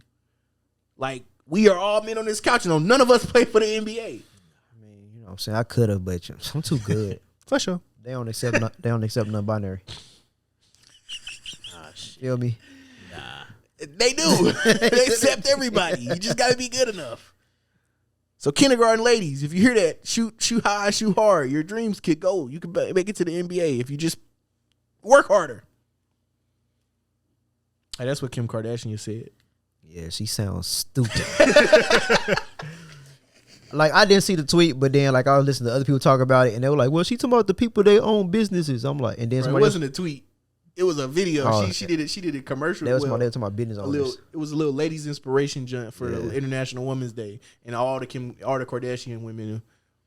S2: Like, we are all men on this couch, and none of us play for the NBA.
S1: I mean, you know what I'm saying? I could have, but I'm too good.
S2: For sure.
S1: They don't accept non-binary. Feel me?
S2: They do. They accept everybody. You just gotta be good enough. So kindergarten ladies, if you hear that, shoot high, shoot hard. Your dreams could go. You can make it to the NBA if you just work harder. Hey, that's what Kim Kardashian said.
S1: Yeah, she sounds stupid. Like, I didn't see the tweet, but then like I was listening to other people talk about it, and they were like, "Well, she talking about the people they own businesses." I'm like, and then
S2: Bro, it
S1: somebody
S2: wasn't a tweet. It was a video.
S1: Oh,
S2: she did it. She did a commercial.
S1: they was
S2: Well,
S1: talking about business owners.
S2: it was a little ladies inspiration joint for
S1: Yeah.
S2: the International Women's Day, and all the Kardashian women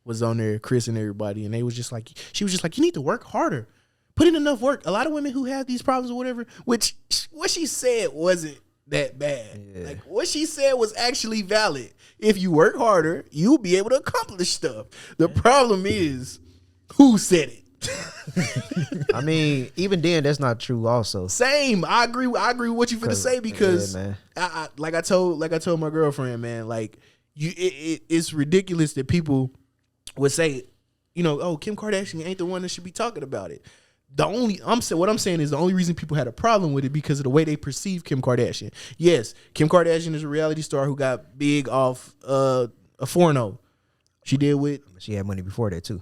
S2: was on there, Chris and everybody, and they was just like, she was just like, you need to work harder, put in enough work. A lot of women who have these problems or whatever, which what she said wasn't that bad.
S1: Yeah.
S2: Like, what she said was actually valid. If you work harder, you'll be able to accomplish stuff. The problem is who said it.
S1: I mean, even then, that's not true. Also,
S2: Same. I agree with what you finna say because
S1: yeah, man.
S2: I like I told my girlfriend, man, like it's ridiculous that people would say, oh, Kim Kardashian ain't the one that should be talking about it. What I'm saying is the only reason people had a problem with it because of the way they perceive Kim Kardashian. Yes, Kim Kardashian is a reality star who got big off a porno. She did with
S1: She had money before that too.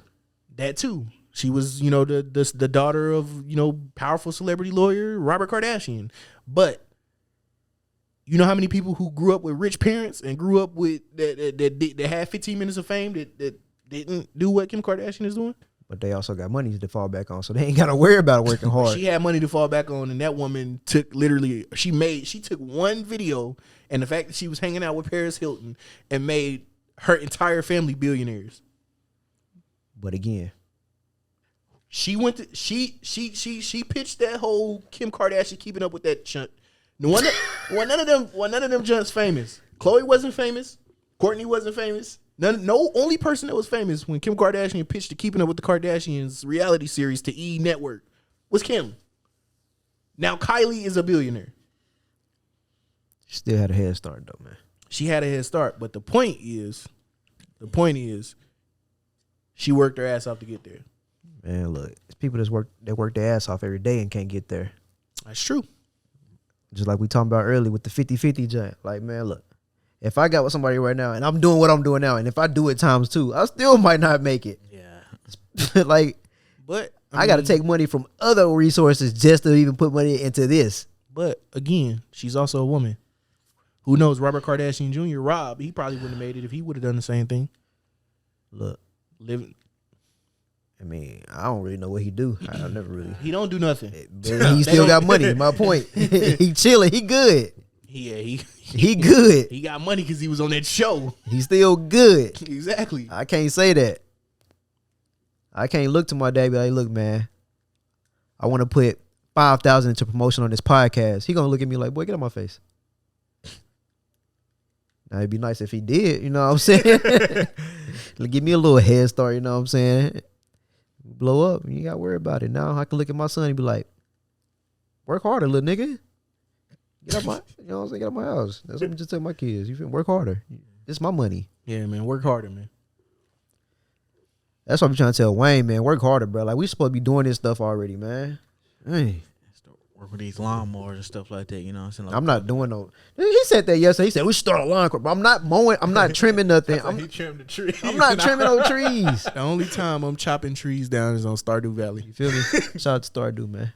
S2: that too. She was, the daughter of, powerful celebrity lawyer Robert Kardashian. But you know how many people who grew up with rich parents and grew up with that had 15 minutes of fame that didn't do what Kim Kardashian is doing?
S1: But they also got money to fall back on, so they ain't got to worry about working hard.
S2: She had money to fall back on, and that woman took she took one video, and the fact that she was hanging out with Paris Hilton and made her entire family billionaires.
S1: But again,
S2: She went to she pitched that whole Kim Kardashian keeping up with that chunt. None of them junts famous. Khloe wasn't famous. Kourtney wasn't famous. Only person that was famous when Kim Kardashian pitched the Keeping Up with the Kardashians reality series to E! Network was Kim. Now Kylie is a billionaire.
S1: she still had a head start though, man.
S2: She had a head start, but the point is, she worked her ass off to get there.
S1: Man, look, it's people that work their ass off every day and can't get there.
S2: That's true.
S1: Just like we talking about earlier with the 50-50 joint. Like, man, look, if I got with somebody right now and I'm doing what I'm doing now, and if I do it times two, I still might not make it.
S3: Yeah.
S1: Like,
S2: But
S1: I got to take money from other resources just to even put money into this.
S2: But again, she's also a woman. Who knows? Robert Kardashian Jr., Rob, he probably wouldn't have made it if he would have done the same thing.
S1: Look,
S2: Living,
S1: I mean, I don't really know what he do. I never really.
S2: he don't do nothing.
S1: But he still got money. My point. He chilling. He good.
S2: He
S1: good.
S2: He got money because he was on that show.
S1: He still good.
S2: Exactly.
S1: I can't say that. I can't look to my dad and be like, look, man, I want to put 5,000 into promotion on this podcast. He gonna look at me like, boy, get out my face. Now it'd be nice if he did, you know what I'm saying? Give me a little head start, you know what I'm saying? Blow up, you ain't gotta worry about it. Now I can look at my son and be like, work harder, little nigga. Get out my, you know what I'm saying? Get out my house. That's what I'm just telling my kids. You feel work harder. It's my money.
S2: Yeah, man. Work harder, man.
S1: That's what I'm trying to tell Wayne, man. Work harder, bro. Like, we supposed to be doing this stuff already, man. Hey.
S3: Work with these lawnmowers and stuff like that, you know what I'm saying? Like,
S1: I'm not doing no. He said that yesterday. He said, we should start a lawn crop. But I'm not mowing. I'm not trimming nothing.
S3: he trimmed the tree.
S1: I'm not trimming no trees.
S2: The only time I'm chopping trees down is on Stardew Valley.
S1: You feel me? Shout out to Stardew, man.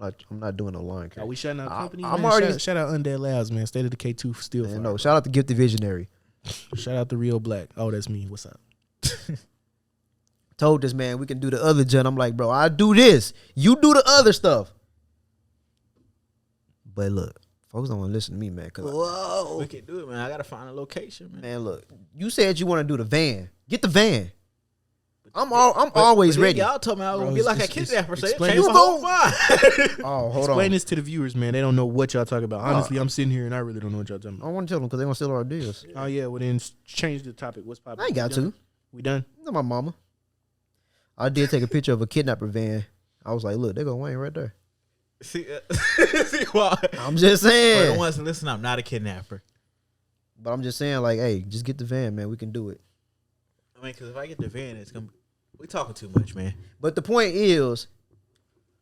S1: I'm not doing no lawn crop.
S2: Are we shutting out company?
S1: I'm
S2: man?
S1: already
S2: shout out Undead Labs, man. State of Decay 2 for still.
S1: Man, no, shout out to Gifted Visionary.
S2: Shout out to Real Black. Oh, that's me. What's up?
S1: Told this man we can do the other gen. I'm like, bro, I do this. You do the other stuff. But look, folks don't want to listen to me, man.
S3: Whoa. We can do it, man. I got to find a location, man.
S1: Man, look, you said you want to do the van. Get the van. I'm always ready.
S3: Y'all told me I was going to be like a kidnapper. So
S2: explain
S3: change
S2: this
S3: my whole mind.
S1: Oh, hold
S2: Explain
S1: on.
S2: this to the viewers, man. They don't know what y'all talking about. Honestly, I'm sitting here and I really don't know what y'all talking
S1: I
S2: about.
S1: don't want to tell them because they're going to steal our deals.
S2: Oh, yeah. Well, then change the topic. What's popping?
S1: I ain't got to.
S2: We done?
S1: Not my mama. I did take a picture of a kidnapper van. I was like, look, they go Wayne right there.
S3: See why?
S1: I'm just
S3: For the
S1: saying.
S3: ones that listen, I'm not a kidnapper.
S1: But I'm just saying, like, hey, just get the van, man. We can do it.
S3: I mean, because if I get the van, it's going to be, we talking too much, man.
S1: But the point is,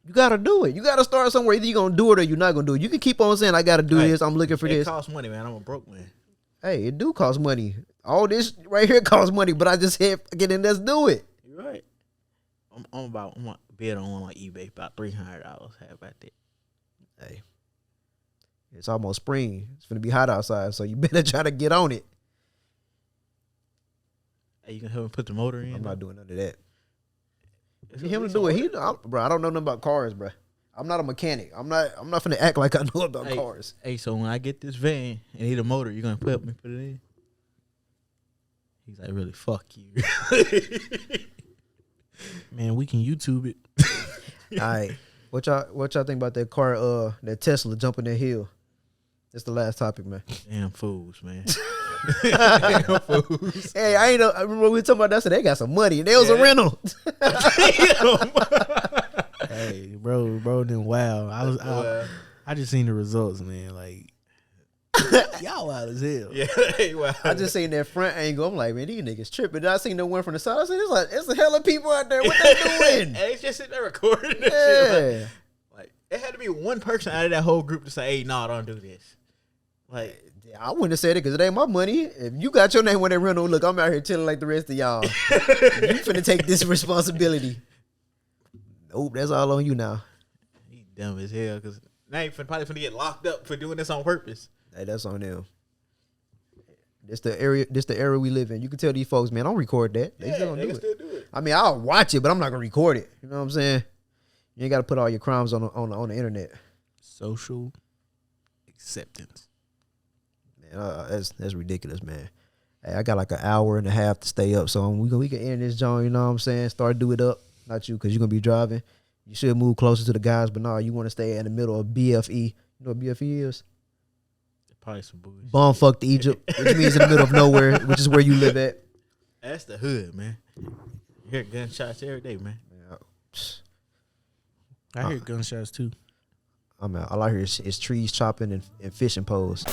S1: you got to do it. You got to start somewhere. Either you're going to do it or you're not going to do it. You can keep on saying, I got to do this. I'm looking for
S3: it
S1: this.
S3: It costs money, man. I'm a broke man.
S1: Hey, it do cost money. All this right here costs money, but I just said, get in, let's do it.
S3: You're right. I'm bid on one like eBay, about $300. How about that?
S1: Hey, it's almost spring. It's going to be hot outside, so you better try to get on it.
S3: Hey, you can help me put the motor in?
S1: I'm not doing none of that.
S3: It's
S1: Him to do it. Bro, I don't know nothing about cars, bro. I'm not a mechanic. I'm not finna act like I know about cars.
S3: Hey, so when I get this van and need a motor, you gonna help me put it in? He's like, really, fuck you.
S2: Man, we can YouTube it.
S1: All right. What y'all think about that car, that Tesla jumping that hill? That's the last topic, man.
S3: Damn fools, man.
S1: Damn fools. Hey, I remember we were talking about that, so they got some money. They was a rental.
S2: Hey, bro, then wow. I just seen the results, man. Like, y'all wild as hell.
S3: Yeah, wow.
S1: I just seen that front angle. I'm like, man, these niggas tripping. Then I seen the one from the side. I said, it's a hell of people out there. What they doing?
S3: Hey, it's just sitting there recording that shit. Like, it had to be one person out of that whole group to say, hey, no, don't do this. Like,
S1: I wouldn't have said it because it ain't my money. If you got your name on that rental, look, I'm out here chilling like the rest of y'all. You finna take this responsibility. Nope, that's all on you now.
S3: He dumb as hell because now you probably finna get locked up for doing this on purpose.
S1: Hey, that's on them. This the era we live in. You can tell these folks, man, don't record that. They still gonna do it.
S3: Still do it.
S1: I mean, I'll watch it, but I'm not gonna record it. You know what I'm saying? You ain't got to put all your crimes on the internet.
S2: Social acceptance.
S1: Man, that's ridiculous, man. Hey, I got like an hour and a half to stay up, so we can end this joint. You know what I'm saying? Start do it up, not you, because you're gonna be driving. You should move closer to the guys, but no, you want to stay in the middle of BFE. You know what BFE is?
S3: Probably some bullshit.
S1: Bumfuck Egypt, which means in the middle of nowhere, which is where you live at.
S3: That's the hood, man. You hear gunshots every day, man.
S2: I hear gunshots too.
S1: I'm out. All I hear is trees chopping and fishing poles.